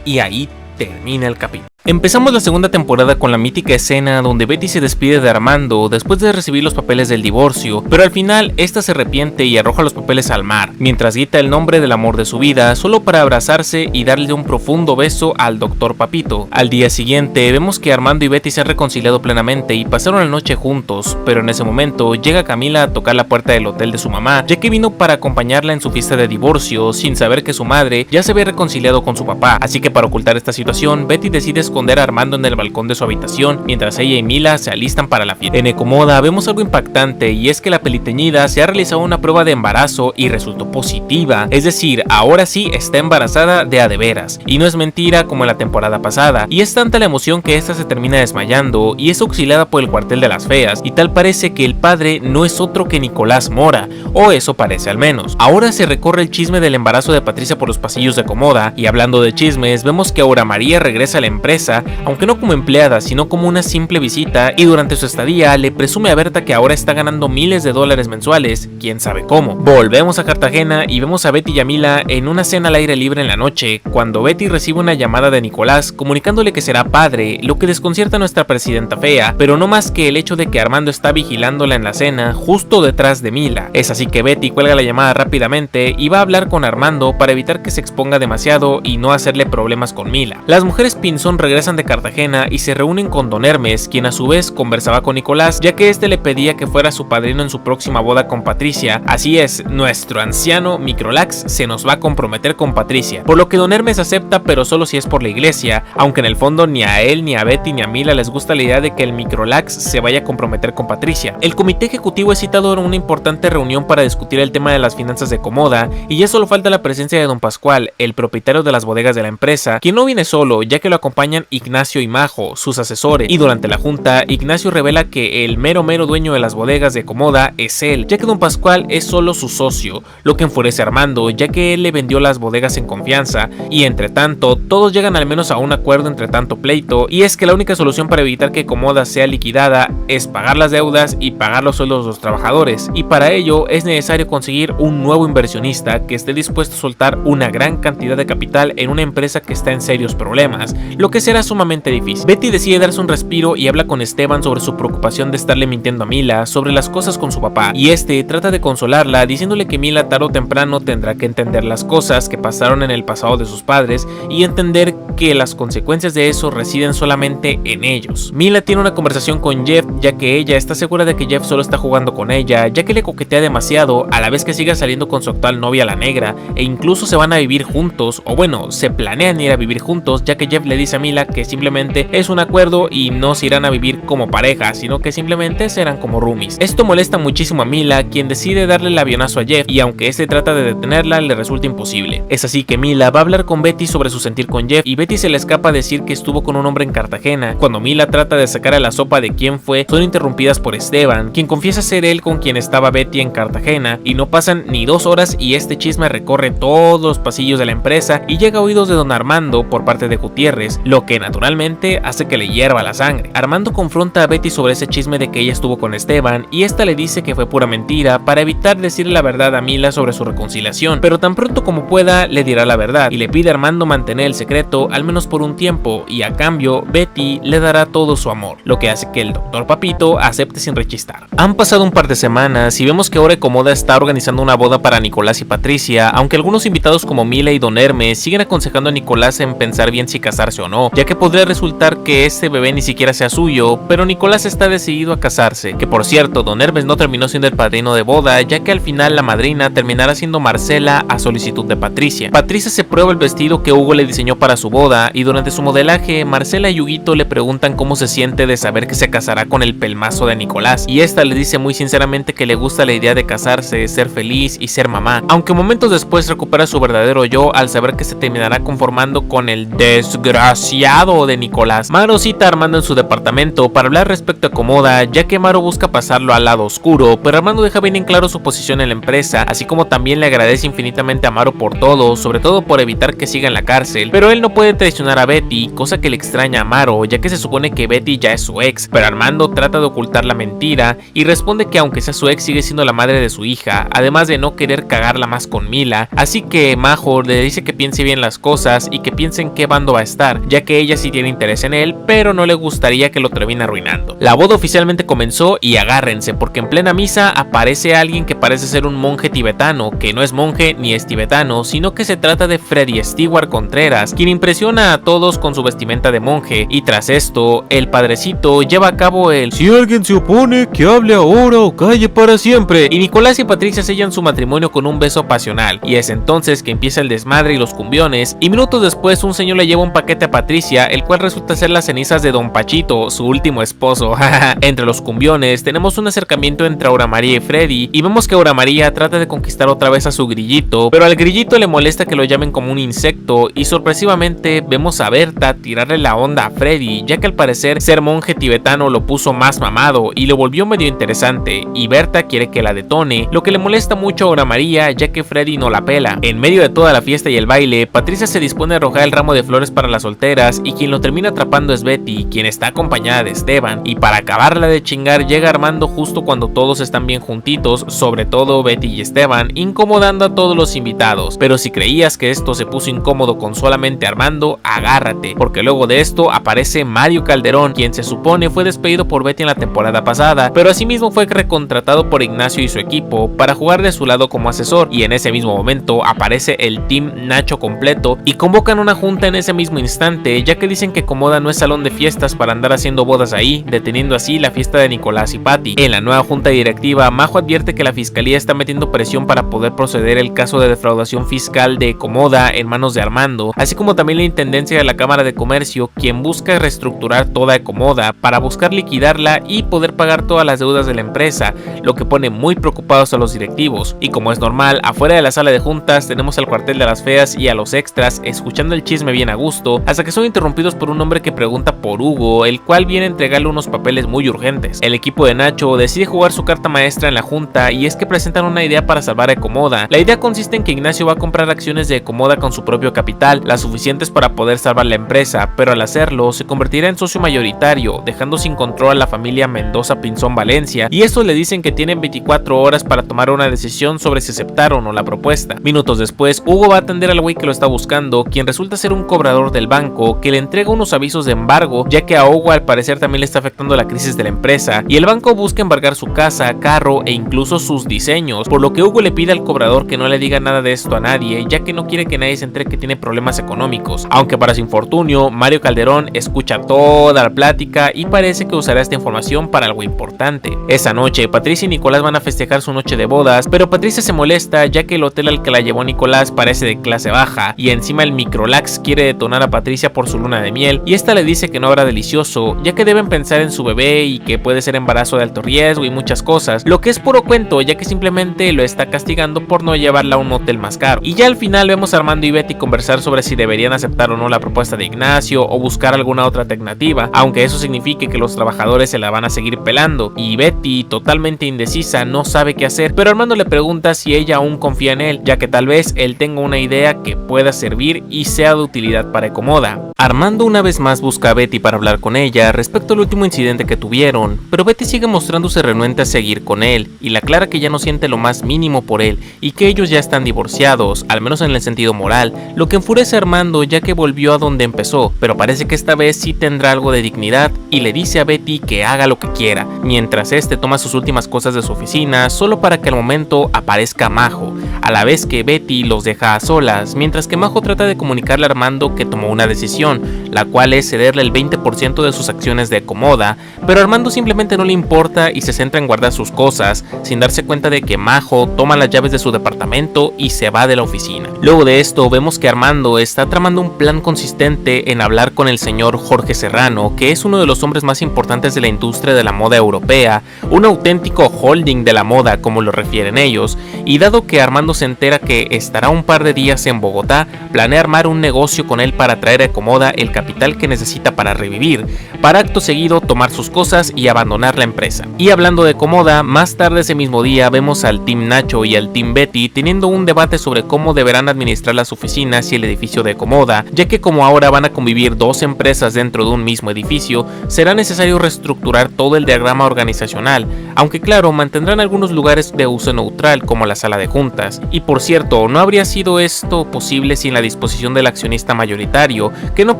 Y ahí termina el capítulo. Empezamos la segunda temporada con la mítica escena donde Betty se despide de Armando después de recibir los papeles del divorcio, pero al final esta se arrepiente y arroja los papeles al mar, mientras grita el nombre del amor de su vida solo para abrazarse y darle un profundo beso al Dr. Papito. Al día siguiente vemos que Armando y Betty se han reconciliado plenamente y pasaron la noche juntos, pero en ese momento llega Camila a tocar la puerta del hotel de su mamá, ya que vino para acompañarla en su fiesta de divorcio sin saber que su madre ya se había reconciliado con su papá, así que para ocultar esta situación Betty decide esconder a Armando en el balcón de su habitación, mientras ella y Mila se alistan para la fiesta. En Ecomoda vemos algo impactante, y es que la peliteñida se ha realizado una prueba de embarazo y resultó positiva, es decir, ahora sí está embarazada de a de veras, y no es mentira como en la temporada pasada, y es tanta la emoción que esta se termina desmayando y es auxiliada por el cuartel de las feas, y tal parece que el padre no es otro que Nicolás Mora, o eso parece al menos. Ahora se recorre el chisme del embarazo de Patricia por los pasillos de Ecomoda, y hablando de chismes, vemos que Aura María regresa a la empresa, aunque no como empleada, sino como una simple visita, y durante su estadía le presume a Berta que ahora está ganando miles de dólares mensuales, quién sabe cómo. Volvemos a Cartagena y vemos a Betty y a Mila en una cena al aire libre en la noche, cuando Betty recibe una llamada de Nicolás comunicándole que será padre, lo que desconcierta a nuestra presidenta fea, pero no más que el hecho de que Armando está vigilándola en la cena justo detrás de Mila. Es así que Betty cuelga la llamada rápidamente y va a hablar con Armando para evitar que se exponga demasiado y no hacerle problemas con Mila. Las mujeres Pinzón regresan de Cartagena y se reúnen con Don Hermes, quien a su vez conversaba con Nicolás, ya que este le pedía que fuera su padrino en su próxima boda con Patricia. Así es, nuestro anciano Microlax se nos va a comprometer con Patricia, por lo que Don Hermes acepta, pero solo si es por la iglesia, aunque en el fondo ni a él, ni a Betty, ni a Mila les gusta la idea de que el Microlax se vaya a comprometer con Patricia. El comité ejecutivo es citado en una importante reunión para discutir el tema de las finanzas de Ecomoda, y ya solo falta la presencia de Don Pascual, el propietario de las bodegas de la empresa, quien no viene solo, ya que lo acompañan Ignacio y Majo, sus asesores, y durante la junta, Ignacio revela que el mero dueño de las bodegas de Ecomoda es él, ya que Don Pascual es solo su socio, lo que enfurece a Armando, ya que él le vendió las bodegas en confianza, y entre tanto, todos llegan al menos a un acuerdo entre tanto pleito, y es que la única solución para evitar que Ecomoda sea liquidada es pagar las deudas y pagar los sueldos de los trabajadores, y para ello es necesario conseguir un nuevo inversionista que esté dispuesto a soltar una gran cantidad de capital en una empresa que está en serios problemas, lo que será sumamente difícil. Betty decide darse un respiro y habla con Esteban sobre su preocupación de estarle mintiendo a Mila sobre las cosas con su papá, y este trata de consolarla diciéndole que Mila tarde o temprano tendrá que entender las cosas que pasaron en el pasado de sus padres y entender que las consecuencias de eso residen solamente en ellos. Mila tiene una conversación con Jeff, ya que ella está segura de que Jeff solo está jugando con ella, ya que le coquetea demasiado a la vez que siga saliendo con su actual novia la negra, e incluso se van a vivir juntos, o bueno, se planean ir a vivir juntos, ya que Jeff le dice a Mila que simplemente es un acuerdo y no se irán a vivir como pareja, sino que simplemente serán como roomies. Esto molesta muchísimo a Mila, quien decide darle el avionazo a Jeff, y aunque este trata de detenerla, le resulta imposible. Es así que Mila va a hablar con Betty sobre su sentir con Jeff, y Betty se le escapa a decir que estuvo con un hombre en Cartagena. Cuando Mila trata de sacar a la sopa de quién fue, son interrumpidas por Esteban, quien confiesa ser él con quien estaba Betty en Cartagena, y no pasan ni 2 horas y este chisme recorre todos los pasillos de la empresa y llega a oídos de Don Armando por parte de Gutiérrez, lo que naturalmente hace que le hierva la sangre. Armando confronta a Betty sobre ese chisme de que ella estuvo con Esteban, y esta le dice que fue pura mentira para evitar decirle la verdad a Mila sobre su reconciliación, pero tan pronto como pueda le dirá la verdad, y le pide a Armando mantener el secreto al menos por un tiempo, y a cambio Betty le dará todo su amor, lo que hace que el doctor Papito acepte sin rechistar. Han pasado un par de semanas y vemos que ahora Ecomoda está organizando una boda para Nicolás y Patricia, aunque algunos invitados como Mila y Don Hermes siguen aconsejando a Nicolás en pensar bien si casarse o no, ya que podría resultar que este bebé ni siquiera sea suyo, pero Nicolás está decidido a casarse, que por cierto Don Hermes no terminó siendo el padrino de boda, ya que al final la madrina terminará siendo Marcela a solicitud de Patricia. Patricia se prueba el vestido que Hugo le diseñó para su boda, y durante su modelaje Marcela y Huguito le preguntan cómo se siente de saber que se casará con el pelmazo de Nicolás, y esta le dice muy sinceramente que le gusta la idea de casarse, ser feliz y ser mamá, aunque momentos después recupera su verdadero yo al saber que se terminará conformando con el desgraciado de Nicolás. Maro cita a Armando en su departamento para hablar respecto a Ecomoda, ya que Maro busca pasarlo al lado oscuro, pero Armando deja bien en claro su posición en la empresa, así como también le agradece infinitamente a Maro por todo, sobre todo por evitar que siga en la cárcel, pero él no puede traicionar a Betty, cosa que le extraña a Maro, ya que se supone que Betty ya es su ex, pero Armando trata de ocultar la mentira y responde que aunque sea su ex sigue siendo la madre de su hija, además de no querer cagarla más con Mila, así que Majo le dice que piense bien las cosas y que piense en qué bando va a estar, ya que ella sí tiene interés en él, pero no le gustaría que lo termine arruinando. La boda oficialmente comenzó y agárrense, porque en plena misa aparece alguien que parece ser un monje tibetano, que no es monje ni es tibetano, sino que se trata de Freddy Stewart Contreras, quien impresiona a todos con su vestimenta de monje, y tras esto, el padrecito lleva a cabo el "si alguien se opone, que hable ahora o calle para siempre", y Nicolás y Patricia sellan su matrimonio con un beso pasional, y es entonces que empieza el desmadre y los cumbiones, y minutos después un señor le lleva un paquete a Patricia Patricia, el cual resulta ser las cenizas de Don Pachito, su último esposo. Entre los cumbiones tenemos un acercamiento entre Aura María y Freddy, y vemos que Aura María trata de conquistar otra vez a su grillito, pero al grillito le molesta que lo llamen como un insecto, y sorpresivamente vemos a Berta tirarle la onda a Freddy, ya que al parecer ser monje tibetano lo puso más mamado y lo volvió medio interesante, y Berta quiere que la detone, lo que le molesta mucho a Aura María, ya que Freddy no la pela. En medio de toda la fiesta y el baile, Patricia se dispone a arrojar el ramo de flores para las solteras, y quien lo termina atrapando es Betty, quien está acompañada de Esteban, y para acabarla de chingar llega Armando justo cuando todos están bien juntitos, sobre todo Betty y Esteban, incomodando a todos los invitados. Pero si creías que esto se puso incómodo con solamente Armando, agárrate, porque luego de esto aparece Mario Calderón, quien se supone fue despedido por Betty en la temporada pasada, pero asimismo fue recontratado por Ignacio y su equipo para jugar de su lado como asesor, y en ese mismo momento aparece el Team Nacho completo y convocan una junta en ese mismo instante, ya que dicen que Comoda no es salón de fiestas para andar haciendo bodas ahí, deteniendo así la fiesta de Nicolás y Patty. En la nueva junta directiva, Majo advierte que la fiscalía está metiendo presión para poder proceder el caso de defraudación fiscal de Comoda en manos de Armando, así como también la intendencia de la Cámara de Comercio, quien busca reestructurar toda Comoda para buscar liquidarla y poder pagar todas las deudas de la empresa, lo que pone muy preocupados a los directivos. Y como es normal, afuera de la sala de juntas tenemos al cuartel de las feas y a los extras escuchando el chisme bien a gusto, hasta que son interrumpidos por un hombre que pregunta por Hugo, el cual viene a entregarle unos papeles muy urgentes. El equipo de Nacho decide jugar su carta maestra en la junta, y es que presentan una idea para salvar a Comoda. La idea consiste en que Ignacio va a comprar acciones de Comoda con su propio capital, las suficientes para poder salvar la empresa, pero al hacerlo se convertirá en socio mayoritario, dejando sin control a la familia Mendoza Pinzón Valencia, y estos le dicen que tienen 24 horas para tomar una decisión sobre si aceptar o no la propuesta. Minutos después, Hugo va a atender al güey que lo está buscando, quien resulta ser un cobrador del banco que le entrega unos avisos de embargo, ya que a Hugo al parecer también le está afectando la crisis de la empresa, y el banco busca embargar su casa, carro e incluso sus diseños, por lo que Hugo le pide al cobrador que no le diga nada de esto a nadie, ya que no quiere que nadie se entere que tiene problemas económicos. Aunque para su infortunio, Mario Calderón escucha toda la plática y parece que usará esta información para algo importante. Esa noche, Patricia y Nicolás van a festejar su noche de bodas, pero Patricia se molesta ya que el hotel al que la llevó Nicolás parece de clase baja, y encima el Microlax quiere detonar a Patricia por su luna de miel, y esta le dice que no habrá delicioso, ya que deben pensar en su bebé y que puede ser embarazo de alto riesgo y muchas cosas, lo que es puro cuento, ya que simplemente lo está castigando por no llevarla a un hotel más caro. Y ya al final vemos a Armando y Betty conversar sobre si deberían aceptar o no la propuesta de Ignacio o buscar alguna otra alternativa, aunque eso signifique que los trabajadores se la van a seguir pelando, y Betty, totalmente indecisa, no sabe qué hacer, pero Armando le pregunta si ella aún confía en él, ya que tal vez él tenga una idea que pueda servir y sea de utilidad para Comoda. Armando una vez más busca a Betty para hablar con ella respecto al último incidente que tuvieron, pero Betty sigue mostrándose renuente a seguir con él, y le aclara que ya no siente lo más mínimo por él, y que ellos ya están divorciados, al menos en el sentido moral, lo que enfurece a Armando ya que volvió a donde empezó, pero parece que esta vez sí tendrá algo de dignidad, y le dice a Betty que haga lo que quiera, mientras este toma sus últimas cosas de su oficina solo para que al momento aparezca Majo, a la vez que Betty los deja a solas, mientras que Majo trata de comunicarle a Armando que tomó una decisión, la cual es cederle el 20% de sus acciones de Comoda, pero Armando simplemente no le importa y se centra en guardar sus cosas, sin darse cuenta de que Majo toma las llaves de su departamento y se va de la oficina. Luego de esto vemos que Armando está tramando un plan consistente en hablar con el señor Jorge Serrano, que es uno de los hombres más importantes de la industria de la moda europea, un auténtico holding de la moda como lo refieren ellos, y dado que Armando se entera que estará un par de días en Bogotá, planea armar un negocio con él para traer a Comoda el capital que necesita para revivir, para acto seguido tomar sus cosas y abandonar la empresa. Y hablando de Comoda, más tarde ese mismo día vemos al Team Nacho y al Team Betty teniendo un debate sobre cómo deberán administrar las oficinas y el edificio de Comoda, ya que como ahora van a convivir dos empresas dentro de un mismo edificio, será necesario reestructurar todo el diagrama organizacional, aunque claro, mantendrán algunos lugares de uso neutral como la sala de juntas. Y por cierto, no habría sido esto posible sin la disposición del accionista mayoritario, que no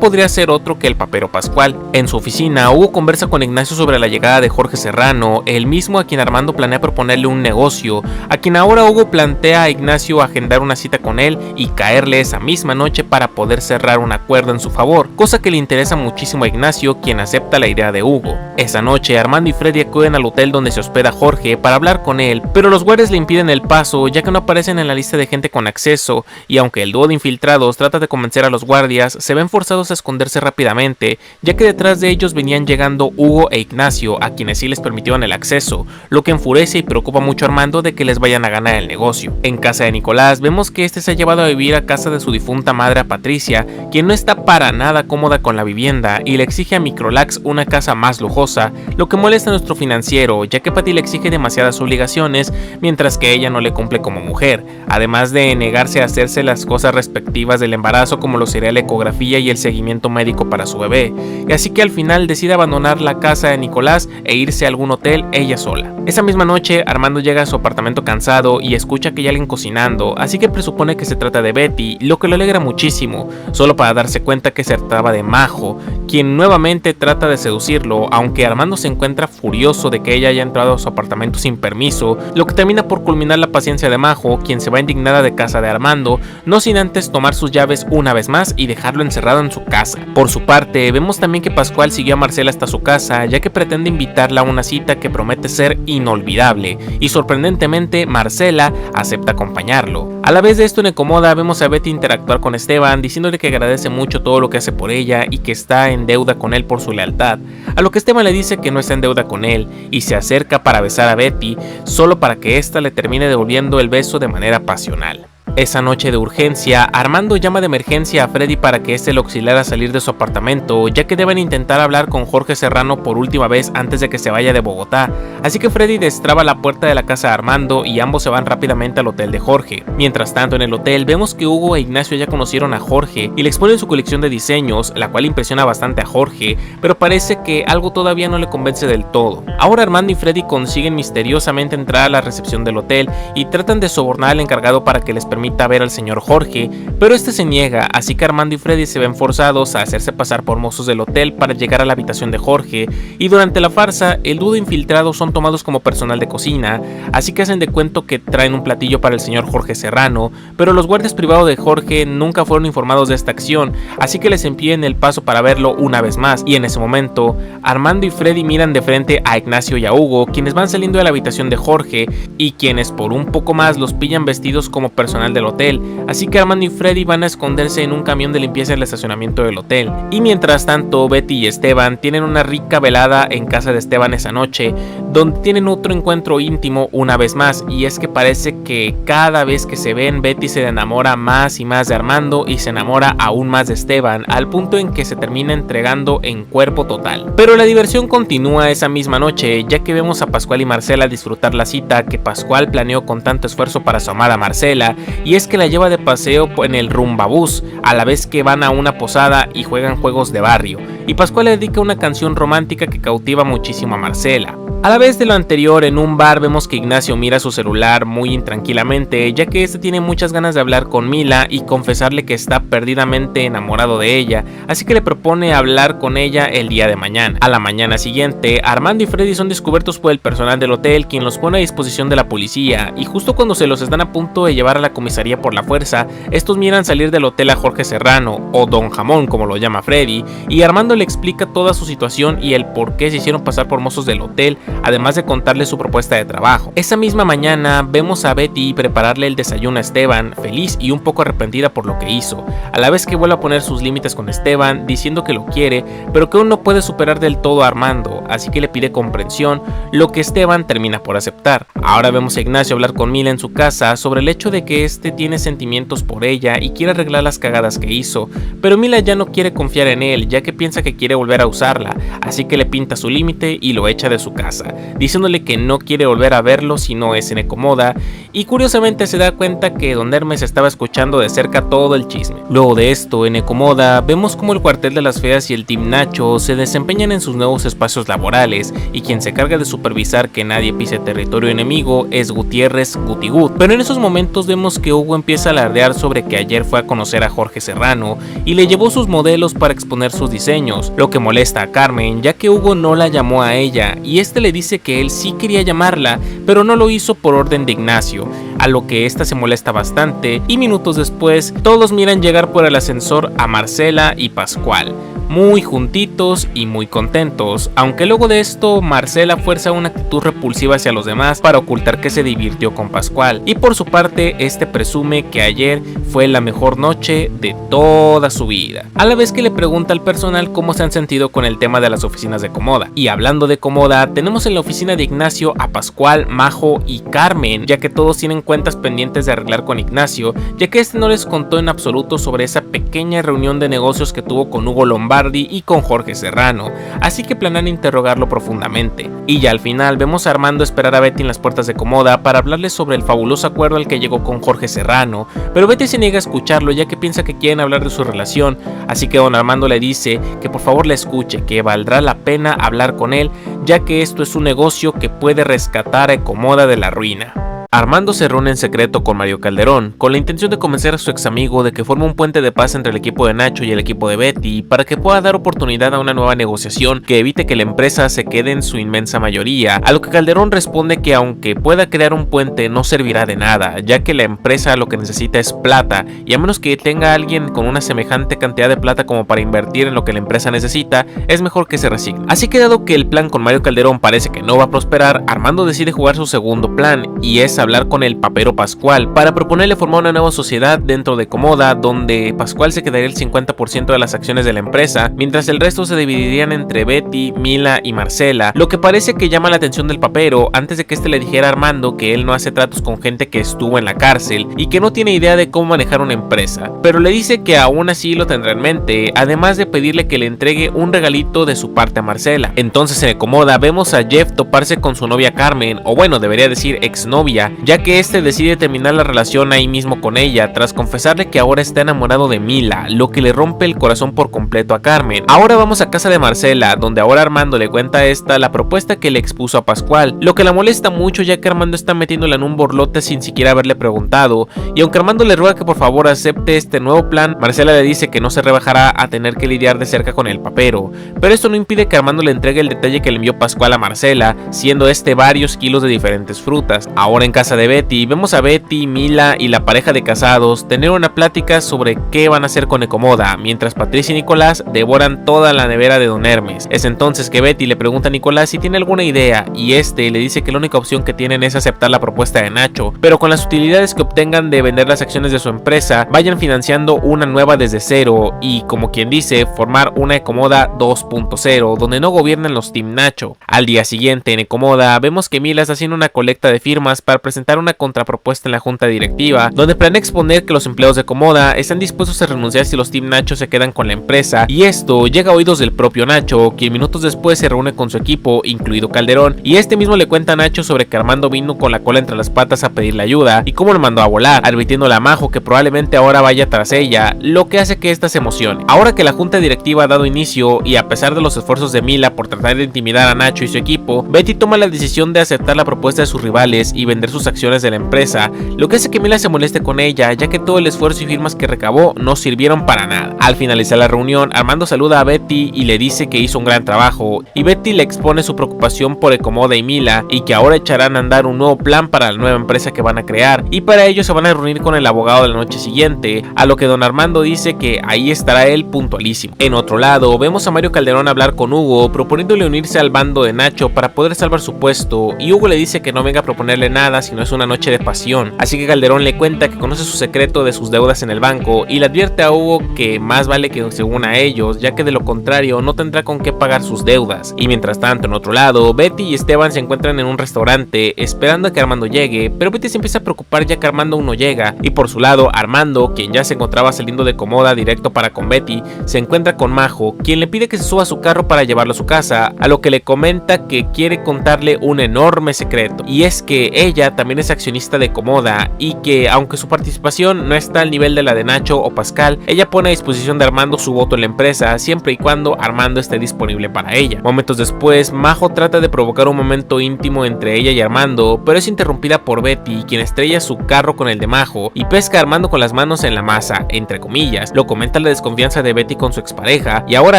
podría ser otro que el papero Pascual. En su oficina, Hugo conversa con Ignacio sobre la llegada de Jorge Serrano, el mismo a quien Armando planea proponerle un negocio, a quien ahora Hugo plantea a Ignacio agendar una cita con él y caerle esa misma noche para poder cerrar un acuerdo en su favor, cosa que le interesa muchísimo a Ignacio, quien acepta la idea de Hugo. Esa noche, Armando y Freddy acuden al hotel donde se hospeda Jorge para hablar con él, pero los guardias le impiden el paso ya que no aparecen en la lista de gente con acceso, y aunque el dúo de infiltrados trata de convencer a los guardias, se ven forzados a esconderse rápidamente, ya que detrás de ellos venían llegando Hugo e Ignacio, a quienes sí les permitieron el acceso, lo que enfurece y preocupa mucho a Armando de que les vayan a ganar el negocio. En casa de Nicolás vemos que este se ha llevado a vivir a casa de su difunta madre, a Patricia, quien no está para nada cómoda con la vivienda y le exige a Microlax una casa más lujosa, lo que molesta a nuestro financiero, ya que Patty le exige demasiadas obligaciones mientras que ella no le cumple como mujer, además de negarse a hacerse las cosas respectivas del embarazo, como lo sería la ecografía y el seguimiento médico para su bebé, y así que al final decide abandonar la casa de Nicolás e irse a algún hotel ella sola. Esa misma noche Armando llega a su apartamento cansado y escucha que hay alguien cocinando, así que presupone que se trata de Betty, lo que lo alegra muchísimo, solo para darse cuenta que se trataba de Majo, quien nuevamente trata de seducirlo, aunque Armando se encuentra furioso de que ella haya entrado a su apartamento sin permiso, lo que termina por culminar la paciencia de Majo, quien se va indignada de casa de Armando, no sin antes tomar sus llaves una vez más y dejarlo encerrado en su casa. Por su parte, vemos también que Pascual siguió a Marcela hasta su casa, ya que pretende invitarla a una cita que promete ser inolvidable, y sorprendentemente Marcela acepta acompañarlo. A la vez de esto, en Ecomoda vemos a Betty interactuar con Esteban, diciéndole que agradece mucho todo lo que hace por ella y que está en deuda con él por su lealtad, a lo que Esteban le dice que no está en deuda con él y se acerca para besar a Betty, solo para que ésta le termine devolviendo el beso de manera pasional. Esa noche de urgencia, Armando llama de emergencia a Freddy para que éste lo auxiliara a salir de su apartamento, ya que deben intentar hablar con Jorge Serrano por última vez antes de que se vaya de Bogotá, así que Freddy destraba la puerta de la casa de Armando y ambos se van rápidamente al hotel de Jorge. Mientras tanto, en el hotel vemos que Hugo e Ignacio ya conocieron a Jorge y le exponen su colección de diseños, la cual impresiona bastante a Jorge, pero parece que algo todavía no le convence del todo. Ahora Armando y Freddy consiguen misteriosamente entrar a la recepción del hotel y tratan de sobornar al encargado para que les permita ver al señor Jorge, pero este se niega, así que Armando y Freddy se ven forzados a hacerse pasar por mozos del hotel para llegar a la habitación de Jorge, y durante la farsa el dúo de infiltrados son tomados como personal de cocina, así que hacen de cuento que traen un platillo para el señor Jorge Serrano, pero los guardias privados de Jorge nunca fueron informados de esta acción, así que les impiden el paso para verlo una vez más, y en ese momento Armando y Freddy miran de frente a Ignacio y a Hugo, quienes van saliendo de la habitación de Jorge y quienes por un poco más los pillan vestidos como personal del hotel, así que Armando y Freddy van a esconderse en un camión de limpieza en el estacionamiento del hotel. Y mientras tanto, Betty y Esteban tienen una rica velada en casa de Esteban esa noche, donde tienen otro encuentro íntimo una vez más, y es que parece que cada vez que se ven, Betty se enamora más y más de Armando y se enamora aún más de Esteban, al punto en que se termina entregando en cuerpo total. Pero la diversión continúa esa misma noche, ya que vemos a Pascual y Marcela disfrutar la cita que Pascual planeó con tanto esfuerzo para su amada Marcela, y es que la lleva de paseo en el rumbabús, a la vez que van a una posada y juegan juegos de barrio, y Pascual le dedica una canción romántica que cautiva muchísimo a Marcela. A la vez de lo anterior, en un bar vemos que Ignacio mira su celular muy intranquilamente, ya que este tiene muchas ganas de hablar con Mila y confesarle que está perdidamente enamorado de ella, así que le propone hablar con ella el día de mañana. A la mañana siguiente, Armando y Freddy son descubiertos por el personal del hotel, quien los pone a disposición de la policía, y justo cuando se los están a punto de llevar a la comisaría por la fuerza, estos miran salir del hotel a Jorge Serrano, o Don Jamón como lo llama Freddy, y Armando le explica toda su situación y el por qué se hicieron pasar por mozos del hotel, además de contarle su propuesta de trabajo. Esa misma mañana vemos a Betty prepararle el desayuno a Esteban, feliz y un poco arrepentida por lo que hizo, a la vez que vuelve a poner sus límites con Esteban, diciendo que lo quiere, pero que aún no puede superar del todo a Armando, así que le pide comprensión, lo que Esteban termina por aceptar. Ahora vemos a Ignacio hablar con Mila en su casa sobre el hecho de que este tiene sentimientos por ella y quiere arreglar las cagadas que hizo, pero Mila ya no quiere confiar en él, ya que piensa que quiere volver a usarla, así que le pinta su límite y lo echa de su casa, diciéndole que no quiere volver a verlo si no es en Ecomoda, y curiosamente se da cuenta que Don Hermes estaba escuchando de cerca todo el chisme. Luego de esto, en Ecomoda, vemos como el cuartel de las feas y el Team Nacho se desempeñan en sus nuevos espacios laborales, y quien se carga de supervisar que nadie pise territorio enemigo es Gutiérrez Gutigut. Pero en esos momentos vemos que Hugo empieza a alardear sobre que ayer fue a conocer a Jorge Serrano y le llevó sus modelos para exponer sus diseños, lo que molesta a Carmen, ya que Hugo no la llamó a ella, y este le dice que él sí quería llamarla, pero no lo hizo por orden de Ignacio, a lo que esta se molesta bastante, y minutos después todos miran llegar por el ascensor a Marcela y Pascual. muy juntitos y muy contentos, aunque luego de esto Marcela fuerza una actitud repulsiva hacia los demás para ocultar que se divirtió con Pascual, y por su parte este presume que ayer fue la mejor noche de toda su vida, a la vez que le pregunta al personal cómo se han sentido con el tema de las oficinas de Comoda. Y hablando de Comoda, tenemos en la oficina de Ignacio a Pascual, Majo y Carmen, ya que todos tienen cuentas pendientes de arreglar con Ignacio, ya que este no les contó en absoluto sobre esa pequeña reunión de negocios que tuvo con Hugo Lombardi y con Jorge Serrano, así que planean interrogarlo profundamente. Y ya al final vemos a Armando esperar a Betty en las puertas de Comoda para hablarles sobre el fabuloso acuerdo al que llegó con Jorge Serrano, pero Betty se niega a escucharlo ya que piensa que quieren hablar de su relación, así que don Armando le dice que por favor le escuche, que valdrá la pena hablar con él, ya que esto es un negocio que puede rescatar a Comoda de la ruina. Armando se reúne en secreto con Mario Calderón, con la intención de convencer a su ex amigo de que forme un puente de paz entre el equipo de Nacho y el equipo de Betty, para que pueda dar oportunidad a una nueva negociación que evite que la empresa se quede en su inmensa mayoría, a lo que Calderón responde que aunque pueda crear un puente no servirá de nada, ya que la empresa lo que necesita es plata, y a menos que tenga alguien con una semejante cantidad de plata como para invertir en lo que la empresa necesita, es mejor que se resigne. Así que dado que el plan con Mario Calderón parece que no va a prosperar, Armando decide jugar su segundo plan, y es hablar con el papero Pascual para proponerle formar una nueva sociedad dentro de Comoda, donde Pascual se quedaría el 50% de las acciones de la empresa, mientras el resto se dividirían entre Betty, Mila y Marcela, lo que parece que llama la atención del papero antes de que este le dijera a Armando que él no hace tratos con gente que estuvo en la cárcel y que no tiene idea de cómo manejar una empresa, pero le dice que aún así lo tendrá en mente, además de pedirle que le entregue un regalito de su parte a Marcela. Entonces en Comoda vemos a Jeff toparse con su novia Carmen, o bueno, debería decir exnovia, ya que este decide terminar la relación ahí mismo con ella, tras confesarle que ahora está enamorado de Mila, lo que le rompe el corazón por completo a Carmen. Ahora vamos a casa de Marcela, donde ahora Armando le cuenta a esta la propuesta que le expuso a Pascual, lo que la molesta mucho ya que Armando está metiéndola en un borlote sin siquiera haberle preguntado, y aunque Armando le ruega que por favor acepte este nuevo plan, Marcela le dice que no se rebajará a tener que lidiar de cerca con el papero, pero esto no impide que Armando le entregue el detalle que le envió Pascual a Marcela, siendo este varios kilos de diferentes frutas. Ahora en casa de Betty, vemos a Betty, Mila y la pareja de casados tener una plática sobre qué van a hacer con Comoda, mientras Patricia y Nicolás devoran toda la nevera de Don Hermes. Es entonces que Betty le pregunta a Nicolás si tiene alguna idea, y este le dice que la única opción que tienen es aceptar la propuesta de Nacho, pero con las utilidades que obtengan de vender las acciones de su empresa, vayan financiando una nueva desde cero y, como quien dice, formar una Comoda 2.0, donde no gobiernen los Team Nacho. Al día siguiente en Comoda vemos que Mila está haciendo una colecta de firmas para presentar una contrapropuesta en la junta directiva, donde planea exponer que los empleados de Comoda están dispuestos a renunciar si los Team Nacho se quedan con la empresa, y esto llega a oídos del propio Nacho, quien minutos después se reúne con su equipo, incluido Calderón, y este mismo le cuenta a Nacho sobre que Armando vino con la cola entre las patas a pedirle ayuda y cómo lo mandó a volar, advirtiéndole a Majo que probablemente ahora vaya tras ella, lo que hace que ésta se emocione. Ahora que la junta directiva ha dado inicio, y a pesar de los esfuerzos de Mila por tratar de intimidar a Nacho y su equipo, Betty toma la decisión de aceptar la propuesta de sus rivales y vender sus acciones de la empresa, lo que hace que Mila se moleste con ella, ya que todo el esfuerzo y firmas que recabó no sirvieron para nada. Al finalizar la reunión, Armando saluda a Betty y le dice que hizo un gran trabajo, y Betty le expone su preocupación por Comoda y Mila, y que ahora echarán a andar un nuevo plan para la nueva empresa que van a crear, y para ello se van a reunir con el abogado de la noche siguiente, a lo que don Armando dice que ahí estará él puntualísimo. En otro lado, vemos a Mario Calderón hablar con Hugo, proponiéndole unirse al bando de Nacho para poder salvar su puesto, y Hugo le dice que no venga a proponerle nada si no es una noche de pasión, así que Calderón le cuenta que conoce su secreto de sus deudas en el banco, y le advierte a Hugo que más vale que se una a ellos, ya que de lo contrario no tendrá con qué pagar sus deudas. Y mientras tanto, en otro lado, Betty y Esteban se encuentran en un restaurante esperando a que Armando llegue, pero Betty se empieza a preocupar ya que Armando aún no llega, y por su lado Armando, quien ya se encontraba saliendo de Comoda directo para con Betty, se encuentra con Majo, quien le pide que se suba a su carro para llevarlo a su casa, a lo que le comenta que quiere contarle un enorme secreto, y es que ella también es accionista de Comoda, y que aunque su participación no está al nivel de la de Nacho o Pascal, ella pone a disposición de Armando su voto en la empresa, siempre y cuando Armando esté disponible para ella. Momentos después, Majo trata de provocar un momento íntimo entre ella y Armando, pero es interrumpida por Betty, quien estrella su carro con el de Majo y pesca a Armando con las manos en la masa, entre comillas. Lo comenta la desconfianza de Betty con su expareja, y ahora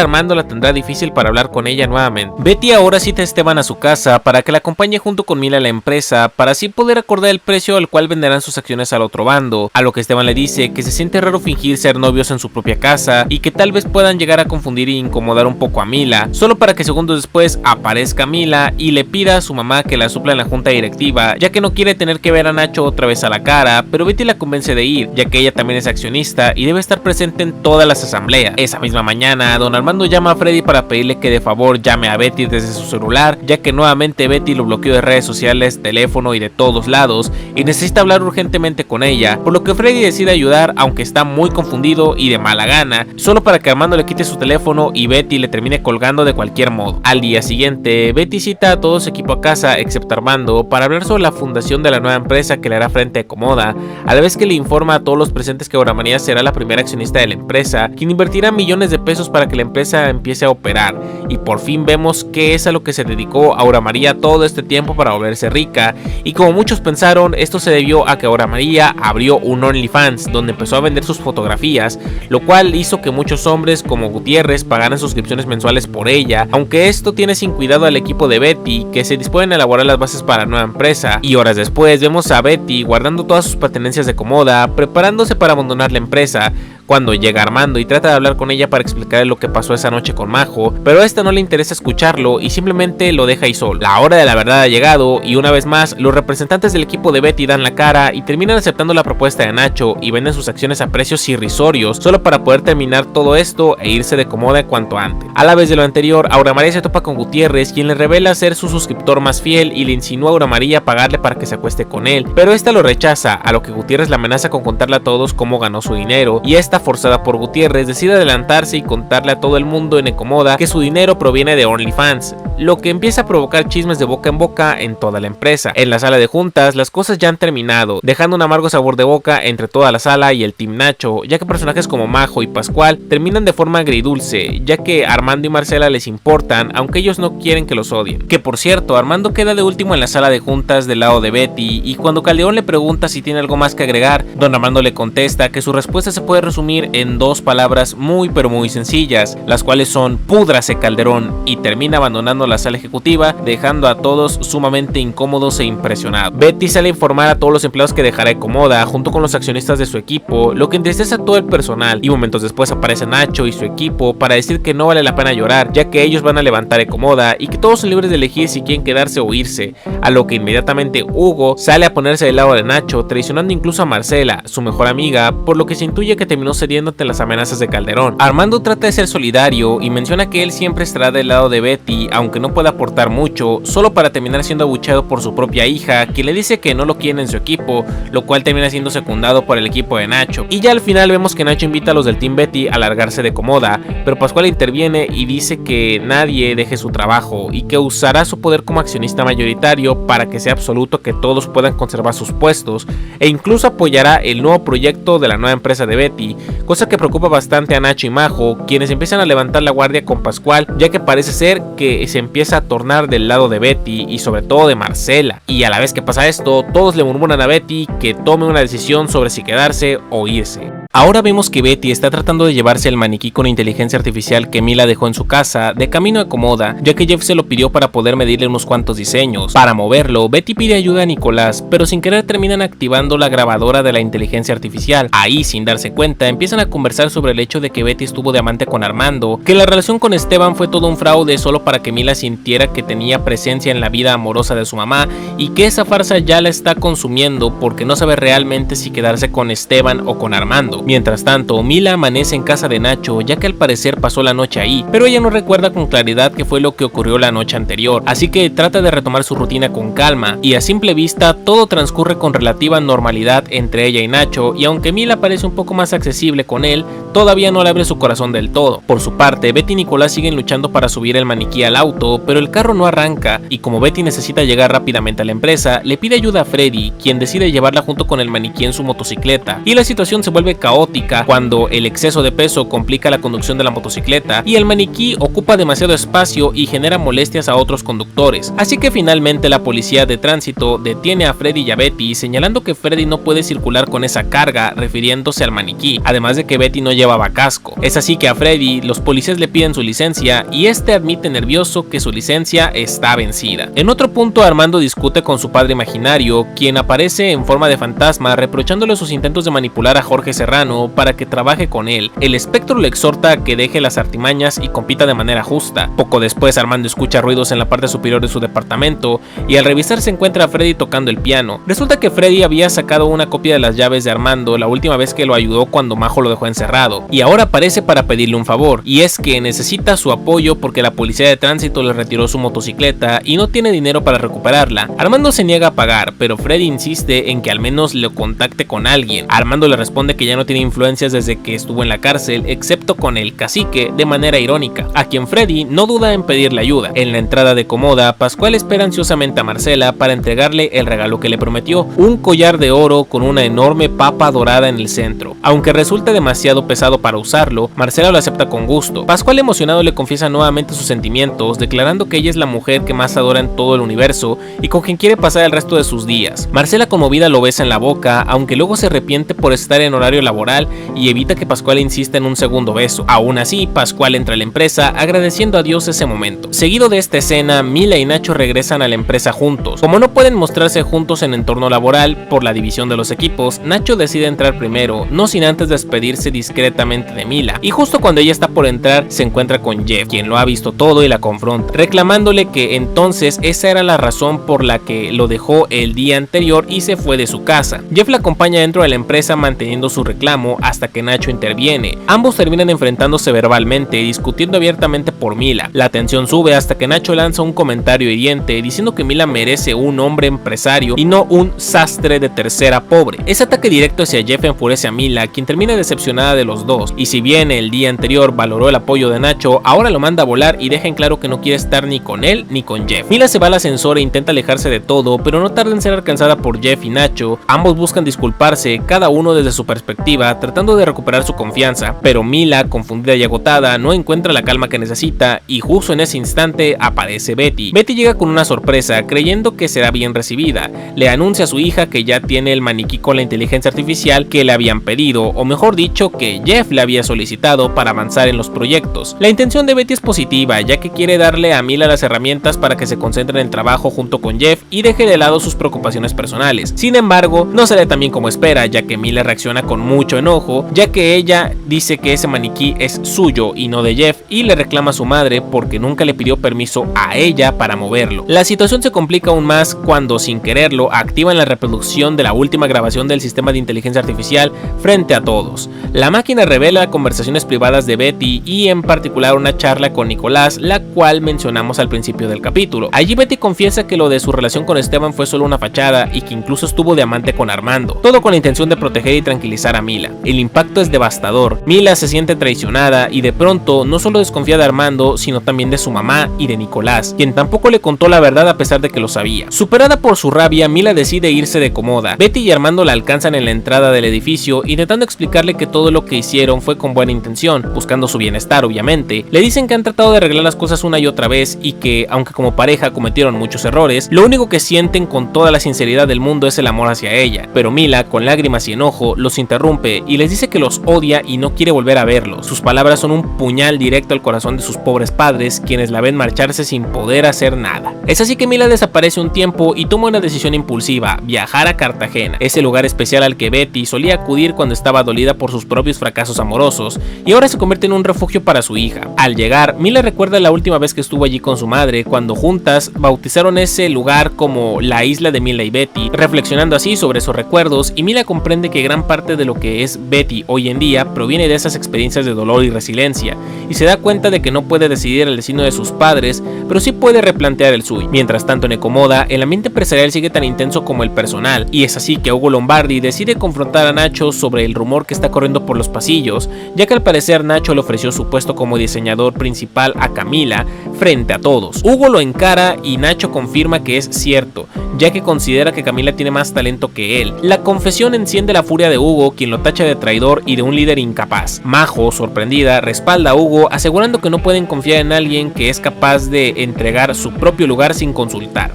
Armando la tendrá difícil para hablar con ella nuevamente. Betty ahora cita a Esteban a su casa para que la acompañe junto con Mila a la empresa, para así poder poder acordar el precio al cual venderán sus acciones al otro bando, a lo que Esteban le dice que se siente raro fingir ser novios en su propia casa y que tal vez puedan llegar a confundir e incomodar un poco a Mila, solo para que segundos después aparezca Mila y le pida a su mamá que la supla en la junta directiva, ya que no quiere tener que ver a Nacho otra vez a la cara, pero Betty la convence de ir, ya que ella también es accionista y debe estar presente en todas las asambleas. Esa misma mañana, don Armando llama a Freddy para pedirle que de favor llame a Betty desde su celular, ya que nuevamente Betty lo bloqueó de redes sociales, teléfono y de todos lados, y necesita hablar urgentemente con ella, por lo que Freddy decide ayudar, aunque está muy confundido y de mala gana, solo para que Armando le quite su teléfono y Betty le termine colgando de cualquier modo. Al día siguiente, Betty cita a todo su equipo a casa, excepto Armando, para hablar sobre la fundación de la nueva empresa que le hará frente a Comoda, a la vez que le informa a todos los presentes que Aura María será la primera accionista de la empresa, quien invertirá millones de pesos para que la empresa empiece a operar, y por fin vemos que es a lo que se dedicó Aura María todo este tiempo para volverse rica, y como muchos pensaron, esto se debió a que Aura María abrió un OnlyFans donde empezó a vender sus fotografías, lo cual hizo que muchos hombres como Gutiérrez pagaran suscripciones mensuales por ella, aunque esto tiene sin cuidado al equipo de Betty, que se disponen a elaborar las bases para la nueva empresa, y horas después vemos a Betty guardando todas sus pertenencias de Comoda, preparándose para abandonar la empresa, cuando llega Armando y trata de hablar con ella para explicarle lo que pasó esa noche con Majo, pero a esta no le interesa escucharlo y simplemente lo deja ahí solo. La hora de la verdad ha llegado y una vez más los representantes del equipo de Betty dan la cara y terminan aceptando la propuesta de Nacho y venden sus acciones a precios irrisorios solo para poder terminar todo esto e irse de Comoda cuanto antes. A la vez de lo anterior, Aura María se topa con Gutiérrez, quien le revela ser su suscriptor más fiel y le insinúa a Aura María pagarle para que se acueste con él, pero esta lo rechaza, a lo que Gutiérrez la amenaza con contarle a todos cómo ganó su dinero, y esta, forzada por Gutiérrez, decide adelantarse y contarle a todo el mundo en Comoda que su dinero proviene de OnlyFans, lo que empieza a provocar chismes de boca en boca en toda la empresa. En la sala de juntas, las cosas ya han terminado, dejando un amargo sabor de boca entre toda la sala y el Team Nacho, ya que personajes como Majo y Pascual terminan de forma agridulce, ya que Armando y Marcela les importan, aunque ellos no quieren que los odien. Que por cierto, Armando queda de último en la sala de juntas del lado de Betty, y cuando Calderón le pregunta si tiene algo más que agregar, don Armando le contesta que su respuesta se puede resumir en dos palabras muy pero muy sencillas, las cuales son púdrase Calderón, y termina abandonando la sala ejecutiva, dejando a todos sumamente incómodos e impresionados. Betty sale a informar a todos los empleados que dejará Comoda junto con los accionistas de su equipo, lo que entristece a todo el personal, y momentos después aparece Nacho y su equipo para decir que no vale la pena llorar, ya que ellos van a levantar Comoda y que todos son libres de elegir si quieren quedarse o irse, a lo que inmediatamente Hugo sale a ponerse del lado de Nacho, traicionando incluso a Marcela, su mejor amiga, por lo que se intuye que terminó cediendo ante las amenazas de Calderón. Armando trata de ser solidario y menciona que él siempre estará del lado de Betty, aunque no pueda aportar mucho, solo para terminar siendo abucheado por su propia hija, que le dice que no lo quiere en su equipo, lo cual termina siendo secundado por el equipo de Nacho. Y ya al final vemos que Nacho invita a los del Team Betty a largarse de Comoda, pero Pascual interviene y dice que nadie deje su trabajo y que usará su poder como accionista mayoritario para que sea absoluto, que todos puedan conservar sus puestos, e incluso apoyará el nuevo proyecto de la nueva empresa de Betty, cosa que preocupa bastante a Nacho y Majo, quienes empiezan a levantar la guardia con Pascual, ya que parece ser que se empieza a tornar del lado de Betty y sobre todo de Marcela, y a la vez que pasa esto, todos le murmuran a Betty que tome una decisión sobre si quedarse o irse. Ahora vemos que Betty está tratando de llevarse el maniquí con inteligencia artificial que Mila dejó en su casa de camino a Comoda, ya que Jeff se lo pidió para poder medirle unos cuantos diseños. Para moverlo, Betty pide ayuda a Nicolás, pero sin querer terminan activando la grabadora de la inteligencia artificial. Ahí, sin darse cuenta, empiezan a conversar sobre el hecho de que Betty estuvo de amante con Armando, que la relación con Esteban fue todo un fraude solo para que Mila sintiera que tenía presencia en la vida amorosa de su mamá, y que esa farsa ya la está consumiendo porque no sabe realmente si quedarse con Esteban o con Armando. Mientras tanto, Mila amanece en casa de Nacho, ya que al parecer pasó la noche ahí, pero ella no recuerda con claridad qué fue lo que ocurrió la noche anterior, así que trata de retomar su rutina con calma, y a simple vista todo transcurre con relativa normalidad entre ella y Nacho, y aunque Mila parece un poco más accesible con él, todavía no le abre su corazón del todo. Por su parte, Betty y Nicolás siguen luchando para subir el maniquí al auto, pero el carro no arranca, y como Betty necesita llegar rápidamente a la empresa, le pide ayuda a Freddy, quien decide llevarla junto con el maniquí en su motocicleta, y la situación se vuelve caótica caótica cuando el exceso de peso complica la conducción de la motocicleta y el maniquí ocupa demasiado espacio y genera molestias a otros conductores. Así que finalmente la policía de tránsito detiene a Freddy y a Betty, señalando que Freddy no puede circular con esa carga, refiriéndose al maniquí, además de que Betty no llevaba casco. Es así que a Freddy los policías le piden su licencia y este admite nervioso que su licencia está vencida. En otro punto, Armando discute con su padre imaginario, quien aparece en forma de fantasma reprochándole sus intentos de manipular a Jorge Serrano para que trabaje con él. El espectro le exhorta a que deje las artimañas y compita de manera justa. Poco después, Armando escucha ruidos en la parte superior de su departamento y al revisar se encuentra a Freddy tocando el piano. Resulta que Freddy había sacado una copia de las llaves de Armando la última vez que lo ayudó cuando Majo lo dejó encerrado, y ahora aparece para pedirle un favor, y es que necesita su apoyo porque la policía de tránsito le retiró su motocicleta y no tiene dinero para recuperarla. Armando se niega a pagar, pero Freddy insiste en que al menos lo contacte con alguien. Armando le responde que ya no tiene influencias desde que estuvo en la cárcel, excepto con el cacique, de manera irónica, a quien Freddy no duda en pedirle ayuda. En la entrada de Comoda, Pascual espera ansiosamente a Marcela para entregarle el regalo que le prometió, un collar de oro con una enorme papa dorada en el centro. Aunque resulta demasiado pesado para usarlo, Marcela lo acepta con gusto. Pascual, emocionado, le confiesa nuevamente sus sentimientos, declarando que ella es la mujer que más adora en todo el universo y con quien quiere pasar el resto de sus días. Marcela, conmovida, lo besa en la boca, aunque luego se arrepiente por estar en horario laboral y evita que Pascual insista en un segundo beso. Aún así, Pascual entra a la empresa agradeciendo a Dios ese momento. Seguido de esta escena, Mila y Nacho regresan a la empresa juntos. Como no pueden mostrarse juntos en entorno laboral por la división de los equipos, Nacho decide entrar primero, no sin antes despedirse discretamente de Mila, y justo cuando ella está por entrar se encuentra con Jeff, quien lo ha visto todo y la confronta, reclamándole que entonces esa era la razón por la que lo dejó el día anterior y se fue de su casa. Jeff la acompaña dentro de la empresa manteniendo su reclamo hasta que Nacho interviene. Ambos terminan enfrentándose verbalmente, discutiendo abiertamente por Mila. La tensión sube hasta que Nacho lanza un comentario hiriente diciendo que Mila merece un hombre empresario y no un sastre de tercera pobre. Ese ataque directo hacia Jeff enfurece a Mila, quien termina decepcionada de los dos, y si bien el día anterior valoró el apoyo de Nacho, ahora lo manda a volar y deja en claro que no quiere estar ni con él ni con Jeff. Mila se va al ascensor e intenta alejarse de todo, pero no tarda en ser alcanzada por Jeff y Nacho. Ambos buscan disculparse, cada uno desde su perspectiva, tratando de recuperar su confianza, pero Mila, confundida y agotada, no encuentra la calma que necesita, y justo en ese instante aparece Betty. Betty llega con una sorpresa, creyendo que será bien recibida. Le anuncia a su hija que ya tiene el maniquí con la inteligencia artificial que le habían pedido, o mejor dicho, que Jeff le había solicitado para avanzar en los proyectos. La intención de Betty es positiva, ya que quiere darle a Mila las herramientas para que se concentre en el trabajo junto con Jeff y deje de lado sus preocupaciones personales. Sin embargo, no sale tan bien como espera, ya que Mila reacciona con mucho enojo, ya que ella dice que ese maniquí es suyo y no de Jeff, y le reclama a su madre porque nunca le pidió permiso a ella para moverlo. La situación se complica aún más cuando, sin quererlo, activan la reproducción de la última grabación del sistema de inteligencia artificial frente a todos. La máquina revela conversaciones privadas de Betty y en particular una charla con Nicolás, la cual mencionamos al principio del capítulo. Allí Betty confiesa que lo de su relación con Esteban fue solo una fachada y que incluso estuvo de amante con Armando, todo con la intención de proteger y tranquilizar a Mila. El impacto es devastador. Mila se siente traicionada y de pronto no solo desconfía de Armando, sino también de su mamá y de Nicolás, quien tampoco le contó la verdad a pesar de que lo sabía. Superada por su rabia, Mila decide irse de Comoda. Betty y Armando la alcanzan en la entrada del edificio, intentando explicarle que todo lo que hicieron fue con buena intención, buscando su bienestar obviamente. Le dicen que han tratado de arreglar las cosas una y otra vez y que, aunque como pareja cometieron muchos errores, lo único que sienten con toda la sinceridad del mundo es el amor hacia ella. Pero Mila, con lágrimas y enojo, los interrumpe y les dice que los odia y no quiere volver a verlos. Sus palabras son un puñal directo al corazón de sus pobres padres, quienes la ven marcharse sin poder hacer nada. Es así que Mila desaparece un tiempo y toma una decisión impulsiva: viajar a Cartagena, ese lugar especial al que Betty solía acudir cuando estaba dolida por sus propios fracasos amorosos, y ahora se convierte en un refugio para su hija. Al llegar, Mila recuerda la última vez que estuvo allí con su madre, cuando juntas bautizaron ese lugar como la isla de Mila y Betty, reflexionando así sobre sus recuerdos, y Mila comprende que gran parte de lo que es Betty hoy en día proviene de esas experiencias de dolor y resiliencia, y se da cuenta de que no puede decidir el destino de sus padres, pero sí puede replantear el suyo. Mientras tanto, en Comoda, el ambiente empresarial sigue tan intenso como el personal, y es así que Hugo Lombardi decide confrontar a Nacho sobre el rumor que está corriendo por los pasillos, ya que al parecer Nacho le ofreció su puesto como diseñador principal a Camila frente a todos. Hugo lo encara y Nacho confirma que es cierto, ya que considera que Camila tiene más talento que él. La confesión enciende la furia de Hugo, quien lo tacha de traidor y de un líder incapaz. Majo, sorprendida, respalda a Hugo, asegurando que no pueden confiar en alguien que es capaz de entregar su propio lugar sin consultar.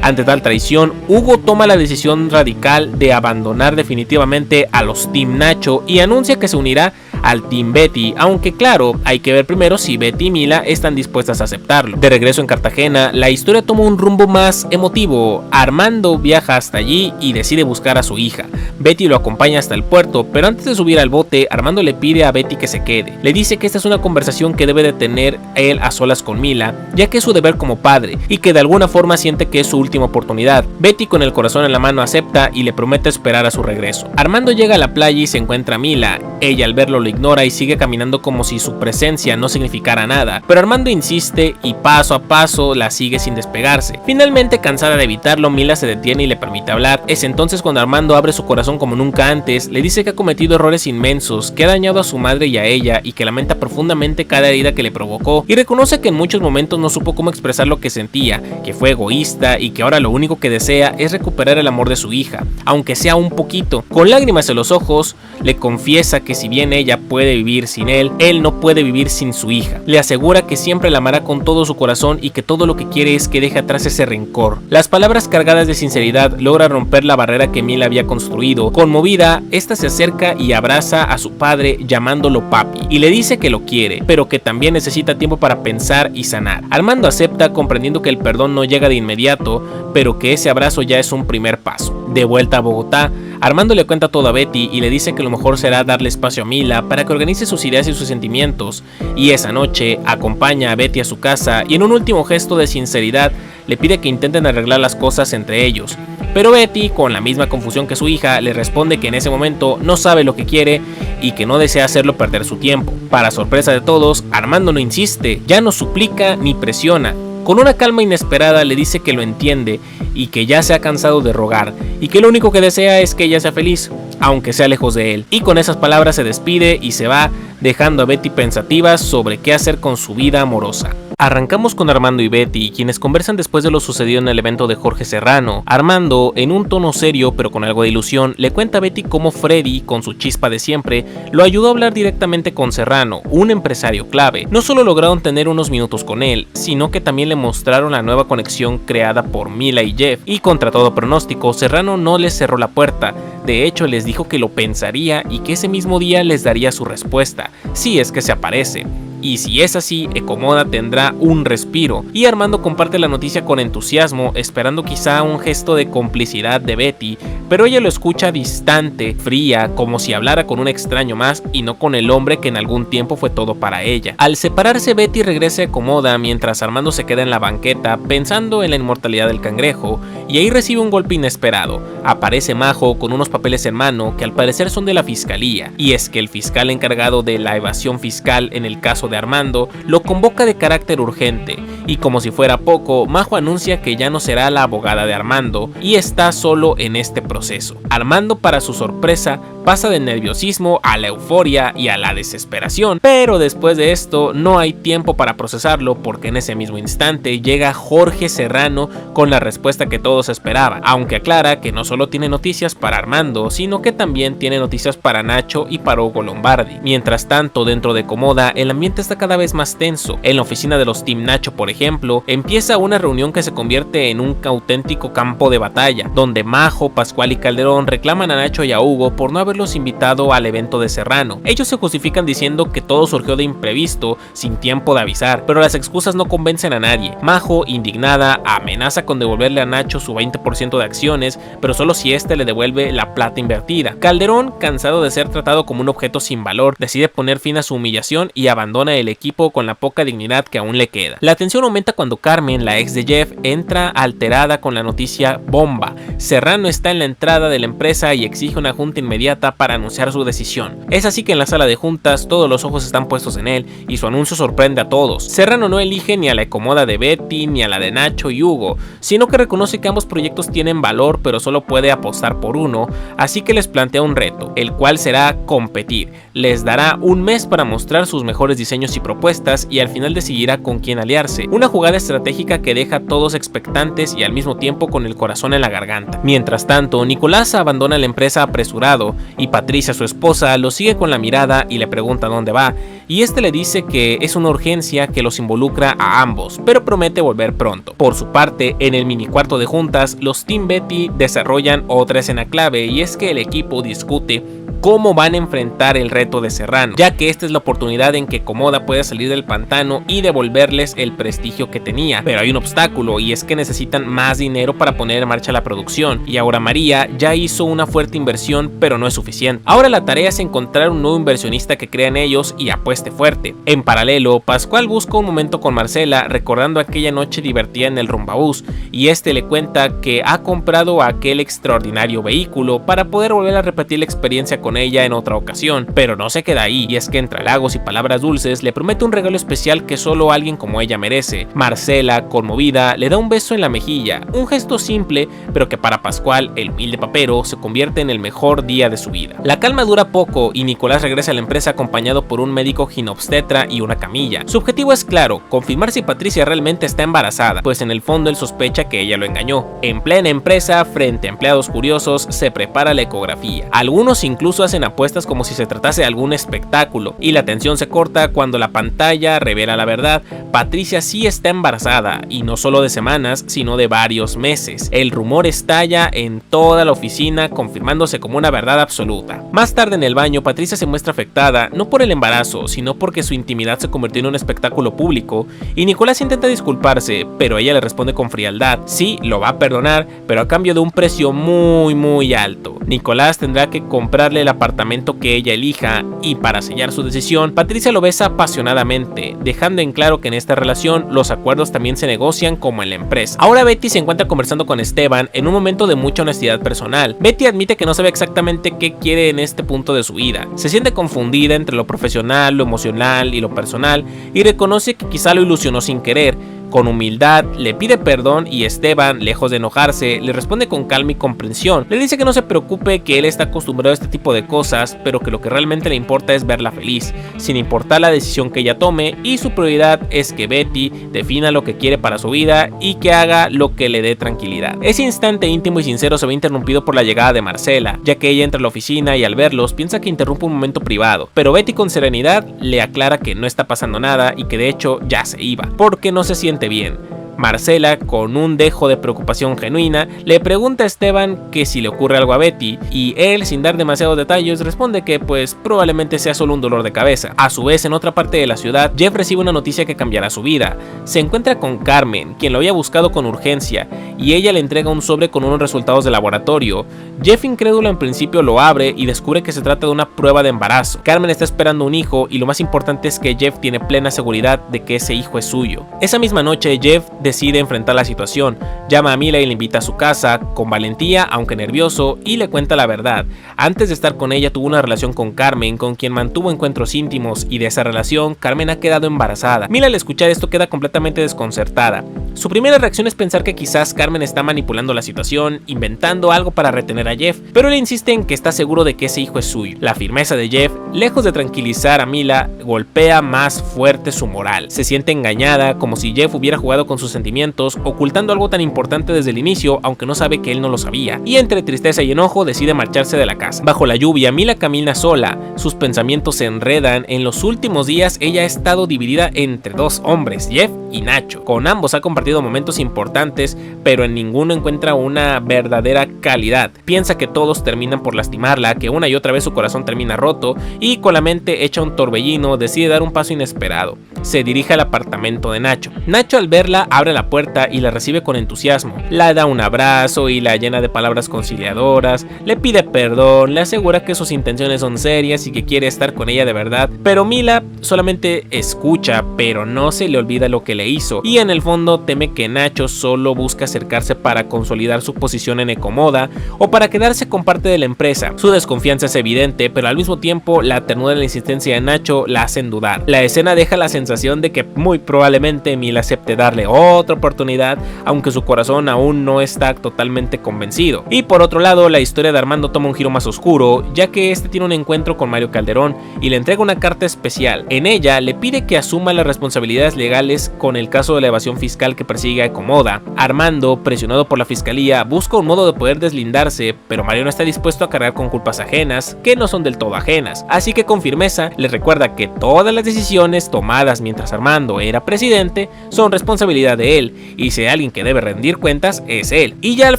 Ante tal traición, Hugo toma la decisión radical de abandonar definitivamente a los Team Nacho y anuncia que se unirá al Team Betty, aunque claro, hay que ver primero si Betty y Mila están dispuestas a aceptarlo. De regreso en Cartagena, la historia toma un rumbo más emotivo. Armando viaja hasta allí y decide buscar a su hija. Betty lo acompaña hasta el puerto, pero antes de subir al bote, Armando le pide a Betty que se quede. Le dice que esta es una conversación que debe de tener él a solas con Mila, ya que es su deber como padre, y que de alguna forma siente que es su última oportunidad. Betty, con el corazón en la mano, acepta y le promete esperar a su regreso. Armando llega a la playa y se encuentra a Mila. Ella, al verlo, lo ignora y sigue caminando como si su presencia no significara nada, pero Armando insiste y paso a paso la sigue sin despegarse. Finalmente, cansada de evitarlo, Mila se detiene y le permite hablar. Es entonces cuando Armando abre su corazón como nunca antes, le dice que ha cometido errores inmensos, que ha dañado a su madre y a ella y que lamenta profundamente cada herida que le provocó, y reconoce que en muchos momentos no supo cómo expresar lo que sentía, que fue egoísta y que ahora lo único que desea es recuperar el amor de su hija, aunque sea un poquito. Con lágrimas en los ojos, le confiesa que si bien ella puede vivir sin él no puede vivir sin su hija. Le asegura que siempre la amará con todo su corazón y que todo lo que quiere es que deje atrás ese rencor. Las palabras cargadas de sinceridad logran romper la barrera que Mila había construido. Conmovida, esta se acerca y abraza a su padre llamándolo papi, y le dice que lo quiere, pero que también necesita tiempo para pensar y sanar. Armando acepta, comprendiendo que el perdón no llega de inmediato, pero que ese abrazo ya es un primer paso. De vuelta a Bogotá, Armando le cuenta todo a Betty y le dice que lo mejor será darle espacio a Mila para que organice sus ideas y sus sentimientos, y esa noche acompaña a Betty a su casa y en un último gesto de sinceridad le pide que intenten arreglar las cosas entre ellos. Pero Betty, con la misma confusión que su hija, le responde que en ese momento no sabe lo que quiere y que no desea hacerlo perder su tiempo. Para sorpresa de todos, Armando no insiste, ya no suplica ni presiona. Con una calma inesperada le dice que lo entiende y que ya se ha cansado de rogar y que lo único que desea es que ella sea feliz, aunque sea lejos de él. Y con esas palabras se despide y se va, dejando a Betty pensativa sobre qué hacer con su vida amorosa. Arrancamos con Armando y Betty, quienes conversan después de lo sucedido en el evento de Jorge Serrano. Armando, en un tono serio pero con algo de ilusión, le cuenta a Betty cómo Freddy, con su chispa de siempre, lo ayudó a hablar directamente con Serrano, un empresario clave. No solo lograron tener unos minutos con él, sino que también le mostraron la nueva conexión creada por Mila y Jeff, y contra todo pronóstico, Serrano no les cerró la puerta. De hecho, les dijo que lo pensaría y que ese mismo día les daría su respuesta, si es que se aparece. Y si es así, Ecomoda tendrá un respiro. Y Armando comparte la noticia con entusiasmo, esperando quizá un gesto de complicidad de Betty, pero ella lo escucha distante, fría, como si hablara con un extraño más y no con el hombre que en algún tiempo fue todo para ella. Al separarse, Betty regresa a Ecomoda mientras Armando se queda en la banqueta pensando en la inmortalidad del cangrejo, y ahí recibe un golpe inesperado. Aparece Majo con unos papeles en mano que al parecer son de la fiscalía, y es que el fiscal encargado de la evasión fiscal en el caso de Armando lo convoca de carácter urgente, y como si fuera poco, Majo anuncia que ya no será la abogada de Armando y está solo en este proceso. Armando, para su sorpresa, pasa del nerviosismo a la euforia y a la desesperación, pero después de esto no hay tiempo para procesarlo, porque en ese mismo instante llega Jorge Serrano con la respuesta que todos esperaban, aunque aclara que no solo tiene noticias para Armando, sino que también tiene noticias para Nacho y para Hugo Lombardi. Mientras tanto, dentro de Comoda, el ambiente está cada vez más tenso. En la oficina de los Team Nacho, por ejemplo, empieza una reunión que se convierte en un auténtico campo de batalla, donde Majo, Pascual y Calderón reclaman a Nacho y a Hugo por no haberlos invitado al evento de Serrano. Ellos se justifican diciendo que todo surgió de imprevisto, sin tiempo de avisar, pero las excusas no convencen a nadie. Majo, indignada, amenaza con devolverle a Nacho su 20% de acciones, pero solo si este le devuelve la plata invertida. Calderón, cansado de ser tratado como un objeto sin valor, decide poner fin a su humillación y abandona el equipo con la poca dignidad que aún le queda. La tensión aumenta cuando Carmen, la ex de Jeff, entra alterada con la noticia bomba. Serrano está en la entrada de la empresa y exige una junta inmediata corcholata para anunciar su decisión. Es así que en la sala de juntas todos los ojos están puestos en él y su anuncio sorprende a todos. Serrano no elige ni a la Comoda de Betty ni a la de Nacho y Hugo, sino que reconoce que ambos proyectos tienen valor pero solo puede apostar por uno, así que les plantea un reto, el cual será competir. Les dará un mes para mostrar sus mejores diseños y propuestas y al final decidirá con quién aliarse. Una jugada estratégica que deja a todos expectantes y al mismo tiempo con el corazón en la garganta. Mientras tanto, Nicolás abandona la empresa apresurado y Patricia, su esposa, lo sigue con la mirada y le pregunta dónde va, y este le dice que es una urgencia que los involucra a ambos, pero promete volver pronto. Por su parte, en el mini cuarto de juntas, los Team Betty desarrollan otra escena clave, y es que el equipo discute cómo van a enfrentar el reto de Serrano, ya que esta es la oportunidad en que Comoda puede salir del pantano y devolverles el prestigio que tenía. Pero hay un obstáculo, y es que necesitan más dinero para poner en marcha la producción, y ahora María ya hizo una fuerte inversión, pero no es suficiente. Ahora la tarea es encontrar un nuevo inversionista que crea en ellos y apueste fuerte. En paralelo, Pascual busca un momento con Marcela, recordando aquella noche divertida en el Rumbabús, y este le cuenta que ha comprado aquel extraordinario vehículo para poder volver a repetir la experiencia con ella en otra ocasión, pero no se queda ahí, y es que entre halagos y palabras dulces le promete un regalo especial que solo alguien como ella merece. Marcela, conmovida, le da un beso en la mejilla, un gesto simple, pero que para Pascual, el humilde papero, se convierte en el mejor día de su vida. La calma dura poco y Nicolás regresa a la empresa acompañado por un médico ginobstetra y una camilla. Su objetivo es claro, confirmar si Patricia realmente está embarazada, pues en el fondo él sospecha que ella lo engañó. En plena empresa, frente a empleados curiosos, se prepara la ecografía. Algunos incluso hacen apuestas como si se tratase de algún espectáculo, y la tensión se corta cuando la pantalla revela la verdad. Patricia sí está embarazada, y no solo de semanas, sino de varios meses. El rumor estalla en toda la oficina, confirmándose como una verdad absoluta. Más tarde en el baño, Patricia se muestra afectada, no por el embarazo, sino porque su intimidad se convirtió en un espectáculo público, y Nicolás intenta disculparse, pero ella le responde con frialdad. Sí, lo va a perdonar, pero a cambio de un precio muy alto. Nicolás tendrá que comprarle el apartamento que ella elija, y para sellar su decisión, Patricia lo besa apasionadamente, dejando en claro que en esta relación los acuerdos también se negocian como en la empresa. Ahora Betty se encuentra conversando con Esteban en un momento de mucha honestidad personal. Betty admite que no sabe exactamente qué quiere en este punto de su vida. Se siente confundida entre lo profesional, lo emocional y lo personal, y reconoce que quizá lo ilusionó sin querer. Con humildad le pide perdón y Esteban, lejos de enojarse, le responde con calma y comprensión. Le dice que no se preocupe, que él está acostumbrado a este tipo de cosas, pero que lo que realmente le importa es verla feliz, sin importar la decisión que ella tome, y su prioridad es que Betty defina lo que quiere para su vida y que haga lo que le dé tranquilidad. Ese instante íntimo y sincero se ve interrumpido por la llegada de Marcela, ya que ella entra a la oficina y al verlos piensa que interrumpe un momento privado, pero Betty con serenidad le aclara que no está pasando nada y que de hecho ya se iba, porque no se siente bien. Marcela, con un dejo de preocupación genuina, le pregunta a Esteban que si le ocurre algo a Betty, y él, sin dar demasiados detalles, responde que pues probablemente sea solo un dolor de cabeza. A su vez, en otra parte de la ciudad, Jeff recibe una noticia que cambiará su vida. Se encuentra con Carmen, quien lo había buscado con urgencia, y ella le entrega un sobre con unos resultados de laboratorio. Jeff, incrédulo en principio, lo abre y descubre que se trata de una prueba de embarazo. Carmen está esperando un hijo, y lo más importante es que Jeff tiene plena seguridad de que ese hijo es suyo. Esa misma noche, Jeff decide enfrentar la situación, llama a Mila y le invita a su casa, con valentía aunque nervioso, y le cuenta la verdad. Antes de estar con ella tuvo una relación con Carmen, con quien mantuvo encuentros íntimos, y de esa relación Carmen ha quedado embarazada. Mila, al escuchar esto, queda completamente desconcertada. Su primera reacción es pensar que quizás Carmen está manipulando la situación, inventando algo para retener a Jeff, pero él insiste en que está seguro de que ese hijo es suyo. La firmeza de Jeff, lejos de tranquilizar a Mila, golpea más fuerte su moral. Se siente engañada, como si Jeff hubiera jugado con sus sentimientos, ocultando algo tan importante desde el inicio, aunque no sabe que él no lo sabía, y entre tristeza y enojo decide marcharse de la casa. Bajo la lluvia, Mila camina sola, sus pensamientos se enredan. En los últimos días ella ha estado dividida entre dos hombres, Jeff y Nacho. Con ambos ha compartido momentos importantes, pero en ninguno encuentra una verdadera calidad. Piensa que todos terminan por lastimarla, que una y otra vez su corazón termina roto, y con la mente hecha un torbellino decide dar un paso inesperado. Se dirige al apartamento de Nacho. Nacho, al verla, abre la puerta y la recibe con entusiasmo. La da un abrazo y la llena de palabras conciliadoras, le pide perdón, le asegura que sus intenciones son serias y que quiere estar con ella de verdad, pero Mila solamente escucha, pero no se le olvida lo que le hizo, y en el fondo teme que Nacho solo busca acercarse para consolidar su posición en Ecomoda o para quedarse con parte de la empresa. Su desconfianza es evidente, pero al mismo tiempo la ternura y la insistencia de Nacho la hacen dudar. La escena deja la sensación de que muy probablemente Mila acepte darle otra oportunidad, aunque su corazón aún no está totalmente convencido. Y por otro lado, la historia de Armando toma un giro más oscuro, ya que este tiene un encuentro con Mario Calderón y le entrega una carta especial. En ella le pide que asuma las responsabilidades legales con el caso de la evasión fiscal que persigue a Ecomoda. Armando, presionado por la fiscalía, busca un modo de poder deslindarse, pero Mario no está dispuesto a cargar con culpas ajenas, que no son del todo ajenas, así que con firmeza le recuerda que todas las decisiones tomadas mientras Armando era presidente son responsabilidad de él, y si hay alguien que debe rendir cuentas es él. Y ya al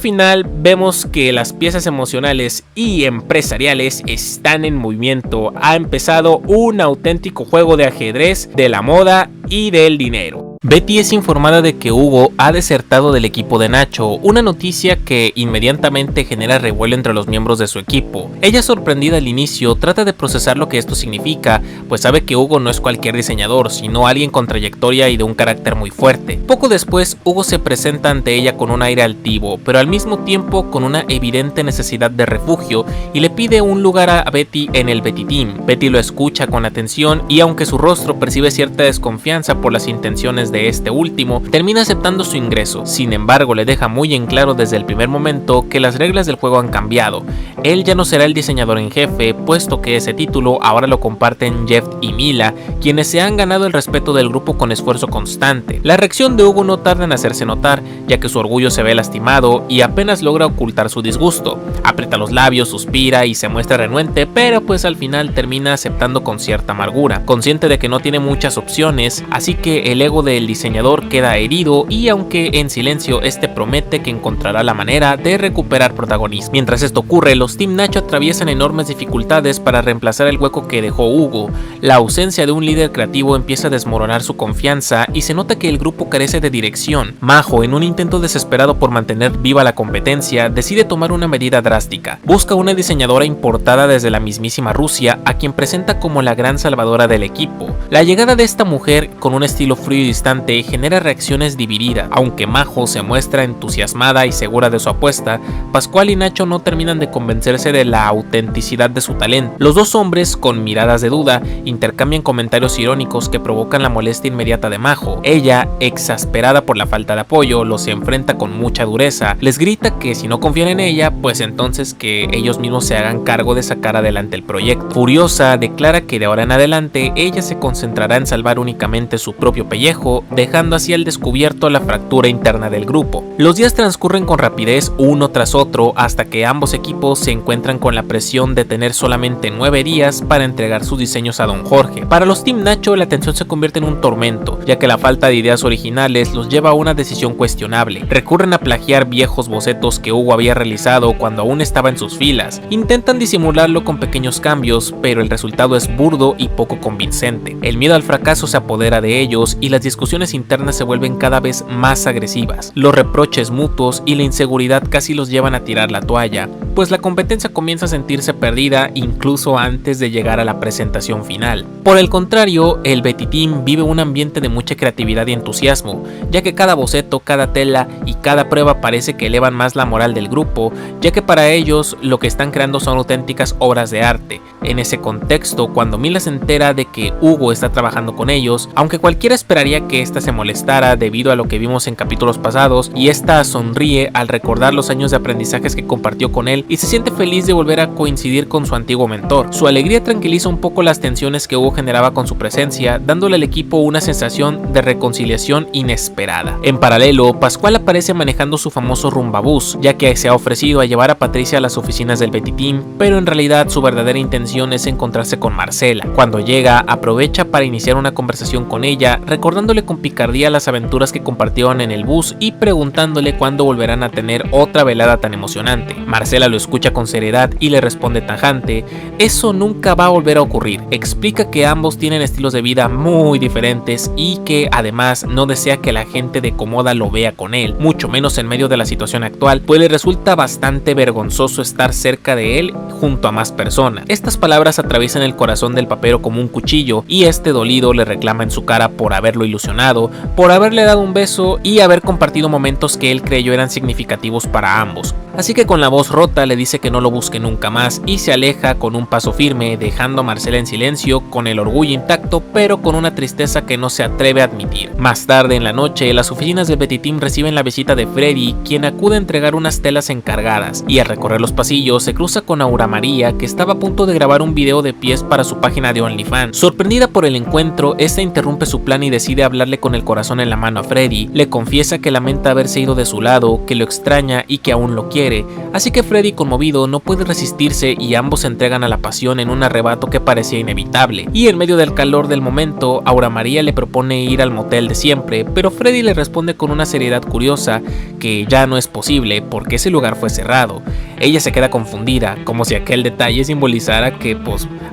final vemos que las piezas emocionales y empresariales están en movimiento. Ha empezado un auténtico juego de ajedrez de la moda y del dinero. Betty es informada de que Hugo ha desertado del equipo de Nacho, una noticia que inmediatamente genera revuelo entre los miembros de su equipo. Ella, sorprendida al inicio, trata de procesar lo que esto significa, pues sabe que Hugo no es cualquier diseñador, sino alguien con trayectoria y de un carácter muy fuerte. Poco después, Hugo se presenta ante ella con un aire altivo, pero al mismo tiempo con una evidente necesidad de refugio, y le pide un lugar a Betty en el Betty Team. Betty lo escucha con atención y, aunque su rostro percibe cierta desconfianza por las intenciones de este último, termina aceptando su ingreso. Sin embargo, le deja muy en claro desde el primer momento que las reglas del juego han cambiado. Él ya no será el diseñador en jefe, puesto que ese título ahora lo comparten Jeff y Mila, quienes se han ganado el respeto del grupo con esfuerzo constante. La reacción de Hugo no tarda en hacerse notar, ya que su orgullo se ve lastimado y apenas logra ocultar su disgusto. Aprieta los labios, suspira y se muestra renuente, pero pues al final termina aceptando con cierta amargura, consciente de que no tiene muchas opciones, así que el ego del diseñador queda herido, y aunque en silencio este promete que encontrará la manera de recuperar protagonismo. Mientras esto ocurre, los Team Nacho atraviesan enormes dificultades para reemplazar el hueco que dejó Hugo. La ausencia de un líder creativo empieza a desmoronar su confianza y se nota que el grupo carece de dirección. Majo, en un intento desesperado por mantener viva la competencia, decide tomar una medida drástica. Busca una diseñadora importada desde la mismísima Rusia, a quien presenta como la gran salvadora del equipo. La llegada de esta mujer, con un estilo frío y distante, genera reacciones divididas. Aunque Majo se muestra entusiasmada y segura de su apuesta, Pascual y Nacho no terminan de convencerse de la autenticidad de su talento. Los dos hombres, con miradas de duda, intercambian comentarios irónicos que provocan la molestia inmediata de Majo. Ella, exasperada por la falta de apoyo, los enfrenta con mucha dureza. Les grita que si no confían en ella, pues entonces que ellos mismos se hagan cargo de sacar adelante el proyecto. Furiosa, declara que de ahora en adelante ella se concentrará en salvar únicamente su propio pellejo, dejando así al descubierto la fractura interna del grupo. Los días transcurren con rapidez uno tras otro hasta que ambos equipos se encuentran con la presión de tener solamente 9 días para entregar sus diseños a Don Jorge. Para los Team Nacho, la tensión se convierte en un tormento, ya que la falta de ideas originales los lleva a una decisión cuestionable. Recurren a plagiar viejos bocetos que Hugo había realizado cuando aún estaba en sus filas. Intentan disimularlo con pequeños cambios, pero el resultado es burdo y poco convincente. El miedo al fracaso se apodera de ellos y las discusiones internas se vuelven cada vez más agresivas. Los reproches mutuos y la inseguridad casi los llevan a tirar la toalla, pues la competencia comienza a sentirse perdida incluso antes de llegar a la presentación final. Por el contrario, el Betty Team vive un ambiente de mucha creatividad y entusiasmo, ya que cada boceto, cada tela y cada prueba parece que elevan más la moral del grupo, ya que para ellos lo que están creando son auténticas obras de arte. En ese contexto, cuando Mila se entera de que Hugo está trabajando con ellos, aunque cualquiera esperaría que ésta se molestara debido a lo que vimos en capítulos pasados, y esta sonríe al recordar los años de aprendizajes que compartió con él y se siente feliz de volver a coincidir con su antiguo mentor. Su alegría tranquiliza un poco las tensiones que Hugo generaba con su presencia, dándole al equipo una sensación de reconciliación inesperada. En paralelo, Pascual aparece manejando su famoso rumbabús, ya que se ha ofrecido a llevar a Patricia a las oficinas del Betty Team, pero en realidad su verdadera intención es encontrarse con Marcela. Cuando llega, aprovecha para iniciar una conversación con ella, recordándole narrándole con picardía las aventuras que compartieron en el bus y preguntándole cuándo volverán a tener otra velada tan emocionante. Marcela lo escucha con seriedad y le responde tajante: eso nunca va a volver a ocurrir. Explica que ambos tienen estilos de vida muy diferentes y que además no desea que la gente de Komoda lo vea con él, mucho menos en medio de la situación actual, pues le resulta bastante vergonzoso estar cerca de él junto a más personas. Estas palabras atraviesan el corazón del papero como un cuchillo y este dolido le reclama en su cara por haberlo ilusionado, por haberle dado un beso y haber compartido momentos que él creyó eran significativos para ambos. Así que con la voz rota le dice que no lo busque nunca más y se aleja con un paso firme, dejando a Marcela en silencio, con el orgullo intacto pero con una tristeza que no se atreve a admitir. Más tarde en la noche, las oficinas de Betty Team reciben la visita de Freddy, quien acude a entregar unas telas encargadas, y al recorrer los pasillos se cruza con Aura María, que estaba a punto de grabar un video de pies para su página de OnlyFans. Sorprendida por el encuentro, esta interrumpe su plan y decide hablarle con el corazón en la mano a Freddy. Le confiesa que lamenta haberse ido de su lado, que lo extraña y que aún lo quiere, así que Freddy, conmovido, no puede resistirse y ambos se entregan a la pasión en un arrebato que parecía inevitable. Y en medio del calor del momento, Aura María le propone ir al motel de siempre, pero Freddy le responde con una seriedad curiosa que ya no es posible porque ese lugar fue cerrado. Ella se queda confundida, como si aquel detalle simbolizara que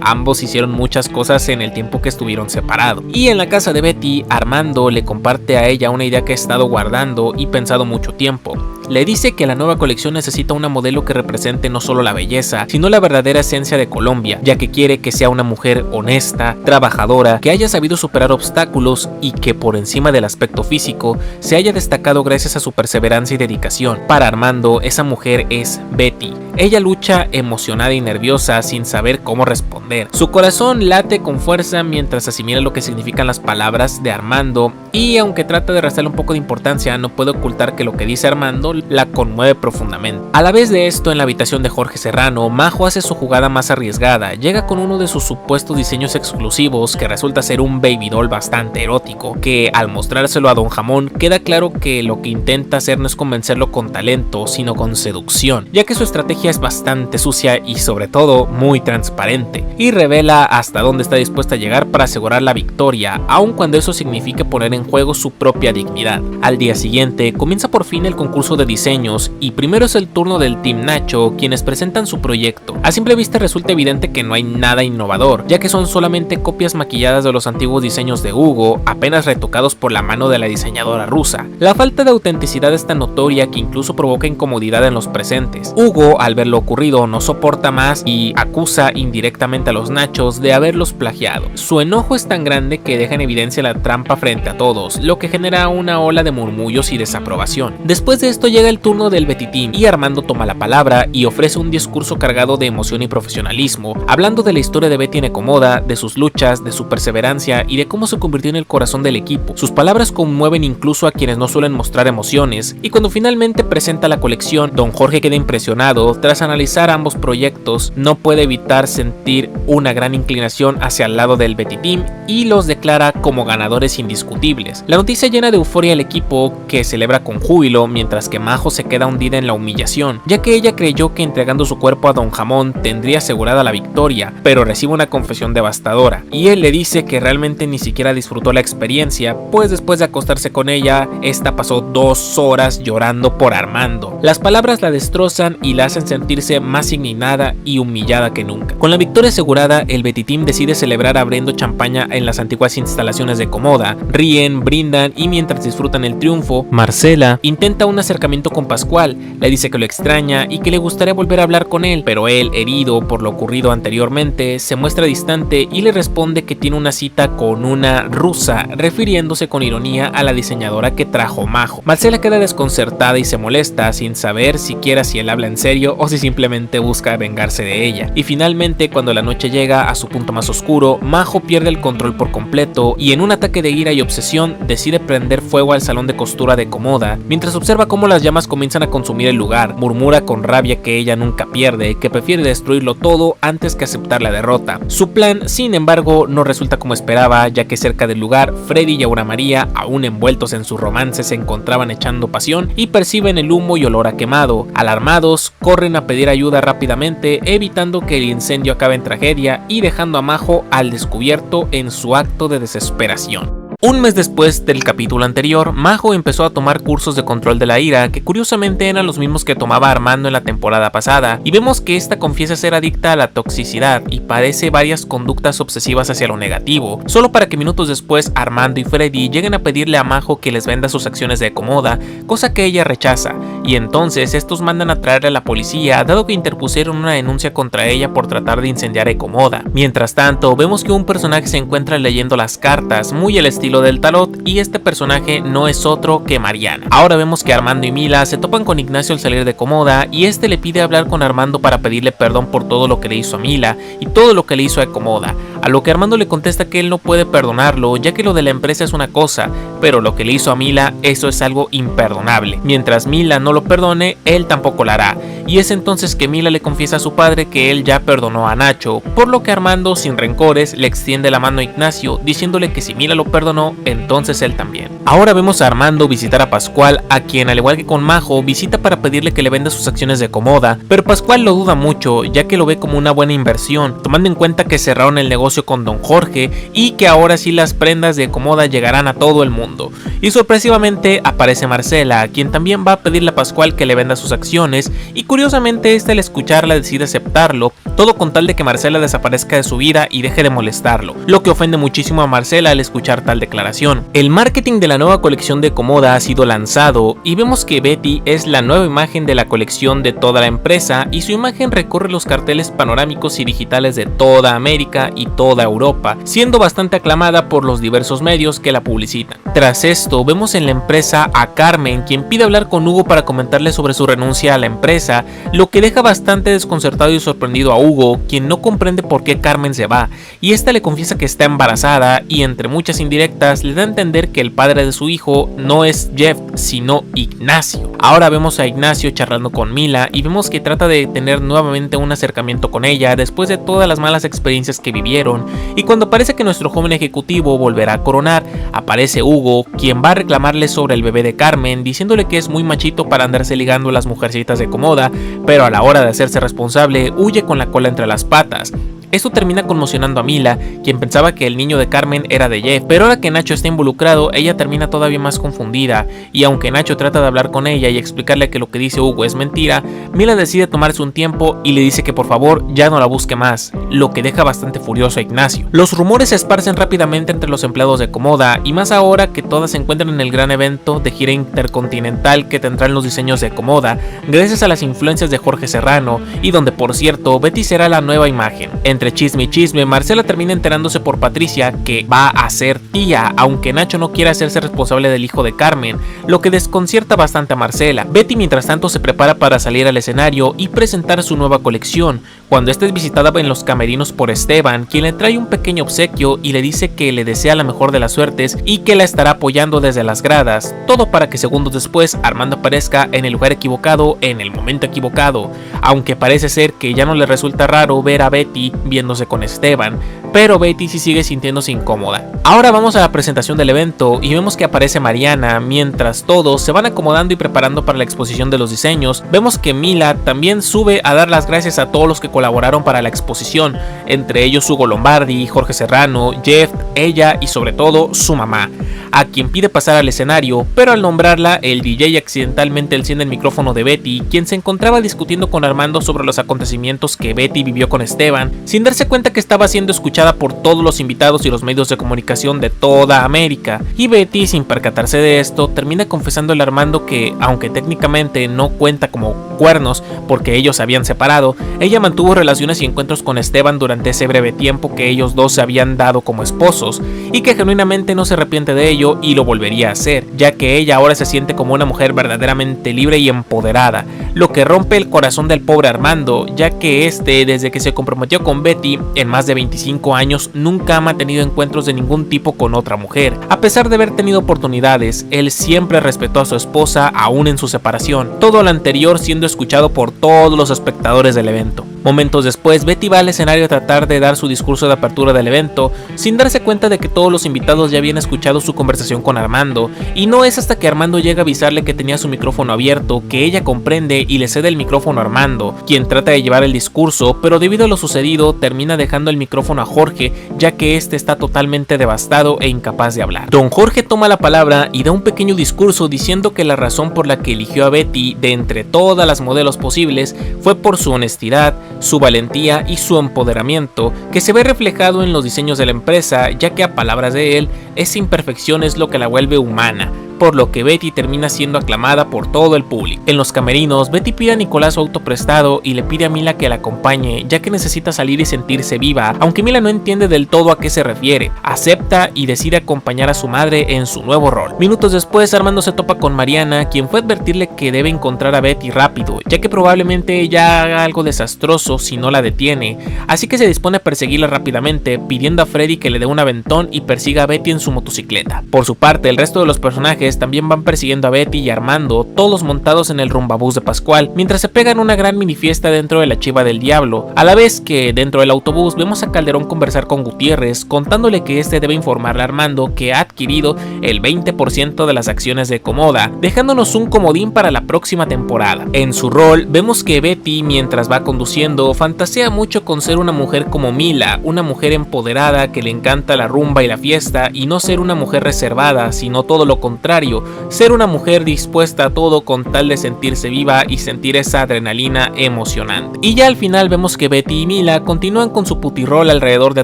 ambos hicieron muchas cosas en el tiempo que estuvieron separados. Y en la casa de Betty, Armando le comparte a ella una idea que ha estado guardando y pensado mucho tiempo. Le dice que la nueva colección necesita una modelo que represente no solo la belleza, sino la verdadera esencia de Colombia, ya que quiere que sea una mujer honesta, trabajadora, que haya sabido superar obstáculos y que por encima del aspecto físico se haya destacado gracias a su perseverancia y dedicación. Para Armando, esa mujer es Betty. Ella lucha emocionada y nerviosa sin saber cómo responder. Su corazón late con fuerza mientras asimila lo que significan las palabras de Armando y aunque trata de restarle un poco de importancia, no puede ocultar que lo que dice Armando la conmueve profundamente. A la vez de esto, en la habitación de Jorge Serrano, Majo hace su jugada más arriesgada. Llega con uno de sus supuestos diseños exclusivos que resulta ser un baby doll bastante erótico, que al mostrárselo a Don Jamón queda claro que lo que intenta hacer no es convencerlo con talento, sino con seducción, ya que su estrategia es bastante sucia y sobre todo muy transparente, y revela hasta dónde está dispuesta a llegar para asegurar la victoria, aun cuando eso signifique poner en juego su propia dignidad. Al día siguiente comienza por fin el concurso de diseños y primero es el turno del Team Nacho, quienes presentan su proyecto. A simple vista resulta evidente que no hay nada innovador, ya que son solamente copias maquilladas de los antiguos diseños de Hugo, apenas retocados por la mano de la diseñadora rusa. La falta de autenticidad es tan notoria que incluso provoca incomodidad en los presentes. Hugo, al ver lo ocurrido, no soporta más y acusa indirectamente a los Nachos de haberlos plagiado. Su enojo es tan grande que deja en evidencia la trampa frente a todos, lo que genera una ola de murmullos y desaprobación. Después de esto llega el turno del Betty Team y Armando toma la palabra y ofrece un discurso cargado de emoción y profesionalismo, hablando de la historia de Betty en Komoda, de sus luchas, de su perseverancia y de cómo se convirtió en el corazón del equipo. Sus palabras conmueven incluso a quienes no suelen mostrar emociones, y cuando finalmente presenta la colección, Don Jorge queda impresionado. Tras analizar ambos proyectos, no puede evitar sentir una gran inclinación hacia el lado del Betty Team y los declara como ganadores indiscutibles. La noticia llena de euforia al equipo, que celebra con júbilo, mientras que Majo se queda hundida en la humillación, ya que ella creyó que entregando su cuerpo a Don Jamón tendría asegurada la victoria, pero recibe una confesión devastadora, y él le dice que realmente ni siquiera disfrutó la experiencia, pues después de acostarse con ella, esta pasó 2 horas llorando por Armando. Las palabras la destrozan y la hacen sentirse más indignada y humillada que nunca. Con la victoria asegurada, el Betty Team decide celebrar abriendo champaña en las antiguas instalaciones de Komoda. Ríen, brindan y mientras disfrutan el triunfo, Marcela intenta un acercamiento con Pascual, le dice que lo extraña y que le gustaría volver a hablar con él, pero él, herido por lo ocurrido anteriormente, se muestra distante y le responde que tiene una cita con una rusa, refiriéndose con ironía a la diseñadora que trajo Majo. Marcela queda desconcertada y se molesta, sin saber siquiera si él habla en serio o si simplemente busca vengarse de ella. Y finalmente, cuando la noche llega a su punto más oscuro, Majo pierde el control por completo y en un ataque de ira y obsesión decide prender fuego al salón de costura de Komoda. Mientras observa cómo las llamas comienzan a consumir el lugar, murmura con rabia que ella nunca pierde, que prefiere destruirlo todo antes que aceptar la derrota. Su plan, sin embargo, no resulta como esperaba, ya que cerca del lugar, Freddy y Aura María, aún envueltos en su romance, se encontraban echando pasión y perciben el humo y olor a quemado. Alarmados, corren a pedir ayuda rápidamente, evitando que el incendio acabe en tragedia y dejando a Majo al descubierto en su acto de desesperación. Un mes después del capítulo anterior, Majo empezó a tomar cursos de control de la ira, que curiosamente eran los mismos que tomaba Armando en la temporada pasada, y vemos que esta confiesa ser adicta a la toxicidad y padece varias conductas obsesivas hacia lo negativo, solo para que minutos después Armando y Freddy lleguen a pedirle a Majo que les venda sus acciones de Comoda, cosa que ella rechaza, y entonces estos mandan a traerle a la policía, dado que interpusieron una denuncia contra ella por tratar de incendiar Comoda. Mientras tanto, vemos que un personaje se encuentra leyendo las cartas, muy al estilo del tarot, y este personaje no es otro que Mariana. Ahora vemos que Armando y Mila se topan con Ignacio al salir de Comoda, y este le pide hablar con Armando para pedirle perdón por todo lo que le hizo a Mila y todo lo que le hizo a Comoda, a lo que Armando le contesta que él no puede perdonarlo, ya que lo de la empresa es una cosa, pero lo que le hizo a Mila, eso es algo imperdonable. Mientras Mila no lo perdone, él tampoco lo hará, y es entonces que Mila le confiesa a su padre que él ya perdonó a Nacho, por lo que Armando, sin rencores, le extiende la mano a Ignacio, diciéndole que si Mila lo perdonó, entonces él también. Ahora vemos a Armando visitar a Pascual, a quien al igual que con Majo, visita para pedirle que le venda sus acciones de Comoda, pero Pascual lo duda mucho, ya que lo ve como una buena inversión, tomando en cuenta que cerraron el negocio con Don Jorge y que ahora sí las prendas de Comoda llegarán a todo el mundo. Y sorpresivamente aparece Marcela, quien también va a pedirle a Pascual que le venda sus acciones, y curiosamente este al escucharla decide aceptarlo, todo con tal de que Marcela desaparezca de su vida y deje de molestarlo, lo que ofende muchísimo a Marcela al escuchar tal declaración. El marketing de la nueva colección de Comoda ha sido lanzado y vemos que Betty es la nueva imagen de la colección de toda la empresa, y su imagen recorre los carteles panorámicos y digitales de toda América y toda Europa, siendo bastante aclamada por los diversos medios que la publicitan. Tras esto, vemos en la empresa a Carmen, quien pide hablar con Hugo para comentarle sobre su renuncia a la empresa, lo que deja bastante desconcertado y sorprendido a Hugo, quien no comprende por qué Carmen se va, y esta le confiesa que está embarazada, y entre muchas indirectas le da a entender que el padre de su hijo no es Jeff, sino Ignacio. Ahora vemos a Ignacio charlando con Mila, y vemos que trata de tener nuevamente un acercamiento con ella después de todas las malas experiencias que vivieron, y cuando parece que nuestro joven ejecutivo volverá a coronar, aparece Hugo, quien va a reclamarle sobre el bebé de Carmen, diciéndole que es muy machito para andarse ligando a las mujercitas de Comoda, pero a la hora de hacerse responsable huye con la cola entre las patas. Esto termina conmocionando a Mila, quien pensaba que el niño de Carmen era de Jeff, pero ahora que Nacho está involucrado, ella termina todavía más confundida, y aunque Nacho trata de hablar con ella y explicarle que lo que dice Hugo es mentira, Mila decide tomarse un tiempo y le dice que por favor ya no la busque más, lo que deja bastante furioso a Ignacio. Los rumores se esparcen rápidamente entre los empleados de Comoda, y más ahora que todas se encuentran en el gran evento de gira intercontinental que tendrán los diseños de Comoda, gracias a las influencias de Jorge Serrano, y donde por cierto Betty será la nueva imagen. Entre chisme y chisme, Marcela termina enterándose por Patricia que va a ser tía, aunque Nacho no quiere hacerse responsable del hijo de Carmen, lo que desconcierta bastante a Marcela. Betty mientras tanto se prepara para salir al escenario y presentar su nueva colección, cuando esta es visitada en los camerinos por Esteban, quien le trae un pequeño obsequio y le dice que le desea la mejor de las suertes y que la estará apoyando desde las gradas, todo para que segundos después Armando aparezca en el lugar equivocado en el momento equivocado, aunque parece ser que ya no le resulta raro ver a Betty viéndose con Esteban, pero Betty sí sigue sintiéndose incómoda. Ahora vamos a la presentación del evento y vemos que aparece Mariana, mientras todos se van acomodando y preparando para la exposición de los diseños. Vemos que Mila también sube a dar las gracias a todos los que colaboraron para la exposición, entre ellos Hugo Lombardi, Jorge Serrano, Jeff, ella y sobre todo su mamá, a quien pide pasar al escenario, pero al nombrarla el DJ accidentalmente enciende el micrófono de Betty, quien se encontraba discutiendo con Armando sobre los acontecimientos que Betty vivió con Esteban, sin darse cuenta que estaba siendo escuchada por todos los invitados y los medios de comunicación de toda América, y Betty, sin percatarse de esto, termina confesándole a Armando que, aunque técnicamente no cuenta como cuernos porque ellos se habían separado, ella mantuvo relaciones y encuentros con Esteban durante ese breve tiempo que ellos dos se habían dado como esposos, y que genuinamente no se arrepiente de ello y lo volvería a hacer, ya que ella ahora se siente como una mujer verdaderamente libre y empoderada, lo que rompe el corazón del pobre Armando, ya que desde que se comprometió con Betty en más de 25 años, nunca ha mantenido encuentros de ningún tipo con otra mujer. A pesar de haber tenido oportunidades, él siempre respetó a su esposa aún en su separación, todo lo anterior siendo escuchado por todos los espectadores del evento. Momentos después, Betty va al escenario a tratar de dar su discurso de apertura del evento, sin darse cuenta de que todos los invitados ya habían escuchado su conversación con Armando, y no es hasta que Armando llega a avisarle que tenía su micrófono abierto que ella comprende y le cede el micrófono a Armando, quien trata de llevar el discurso, pero debido a lo sucedido termina dejando el micrófono a Jorge, ya que este está totalmente devastado e incapaz de hablar. Don Jorge toma la palabra y da un pequeño discurso diciendo que la razón por la que eligió a Betty de entre todas las modelos posibles fue por su honestidad, su valentía y su empoderamiento, que se ve reflejado en los diseños de la empresa, ya que a palabras de él, esa imperfección es lo que la vuelve humana, por lo que Betty termina siendo aclamada por todo el público. En los camerinos, Betty pide a Nicolás su auto prestado y le pide a Mila que la acompañe, ya que necesita salir y sentirse viva, aunque Mila no entiende del todo a qué se refiere. Acepta y decide acompañar a su madre en su nuevo rol. Minutos después, Armando se topa con Mariana, quien fue a advertirle que debe encontrar a Betty rápido, ya que probablemente ella haga algo desastroso si no la detiene, así que se dispone a perseguirla rápidamente, pidiendo a Freddy que le dé un aventón y persiga a Betty en su motocicleta. Por su parte, el resto de los personajes también van persiguiendo a Betty y Armando, todos montados en el rumbabús de Pascual, mientras se pegan una gran mini fiesta dentro de la Chiva del Diablo, a la vez que dentro del autobús vemos a Calderón conversar con Gutiérrez, contándole que este debe informarle a Armando que ha adquirido el 20% de las acciones de Comoda, dejándonos un comodín para la próxima temporada. En su rol, vemos que Betty, mientras va conduciendo, fantasea mucho con ser una mujer como Mila, una mujer empoderada que le encanta la rumba y la fiesta, y no ser una mujer reservada, sino todo lo contrario, ser una mujer dispuesta a todo con tal de sentirse viva y sentir esa adrenalina emocionante. Y ya al final vemos que Betty y Mila continúan con su putirrol alrededor de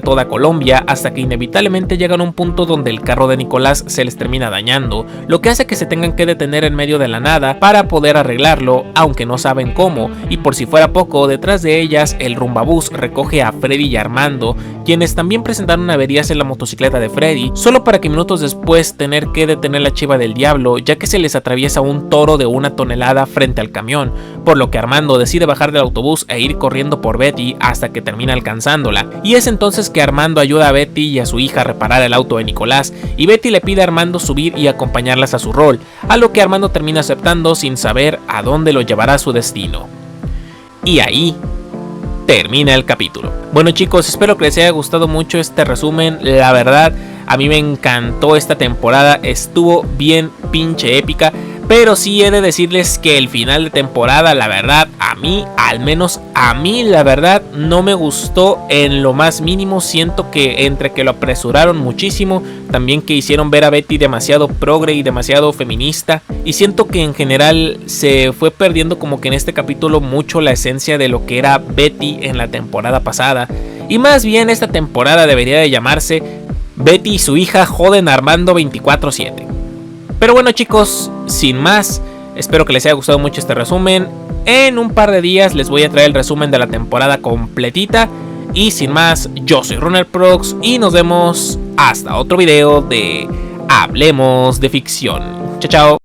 toda Colombia hasta que inevitablemente llegan a un punto donde el carro de Nicolás se les termina dañando, lo que hace que se tengan que detener en medio de la nada para poder arreglarlo, aunque no saben cómo, y por si fuera poco, detrás de ellas el rumbabús recoge a Freddy y Armando, quienes también presentaron averías en la motocicleta de Freddy, solo para que minutos después tener que detener la Chiva del Diablo, ya que se les atraviesa un toro de 1 tonelada frente al camión, por lo que Armando decide bajar del autobús e ir corriendo por Betty hasta que termina alcanzándola, y es entonces que Armando ayuda a Betty y a su hija a reparar el auto de Nicolás, y Betty le pide a Armando subir y acompañarlas a su rol, a lo que Armando termina aceptando sin saber a dónde lo llevará su destino. Y ahí termina el capítulo. Bueno chicos, espero que les haya gustado mucho este resumen, la verdad a mí me encantó esta temporada, estuvo bien pinche épica, pero sí he de decirles que el final de temporada, la verdad, a mí, al menos a mí, la verdad, no me gustó en lo más mínimo. Siento que entre que lo apresuraron muchísimo, también que hicieron ver a Betty demasiado progre y demasiado feminista, y siento que en general se fue perdiendo como que en este capítulo mucho la esencia de lo que era Betty en la temporada pasada, y más bien esta temporada debería de llamarse Betty y su hija joden a Armando 24/7. Pero bueno chicos, sin más, espero que les haya gustado mucho este resumen. En un par de días les voy a traer el resumen de la temporada completita. Y sin más, yo soy RunnerProx y nos vemos hasta otro video de Hablemos de Ficción. Chao, chao.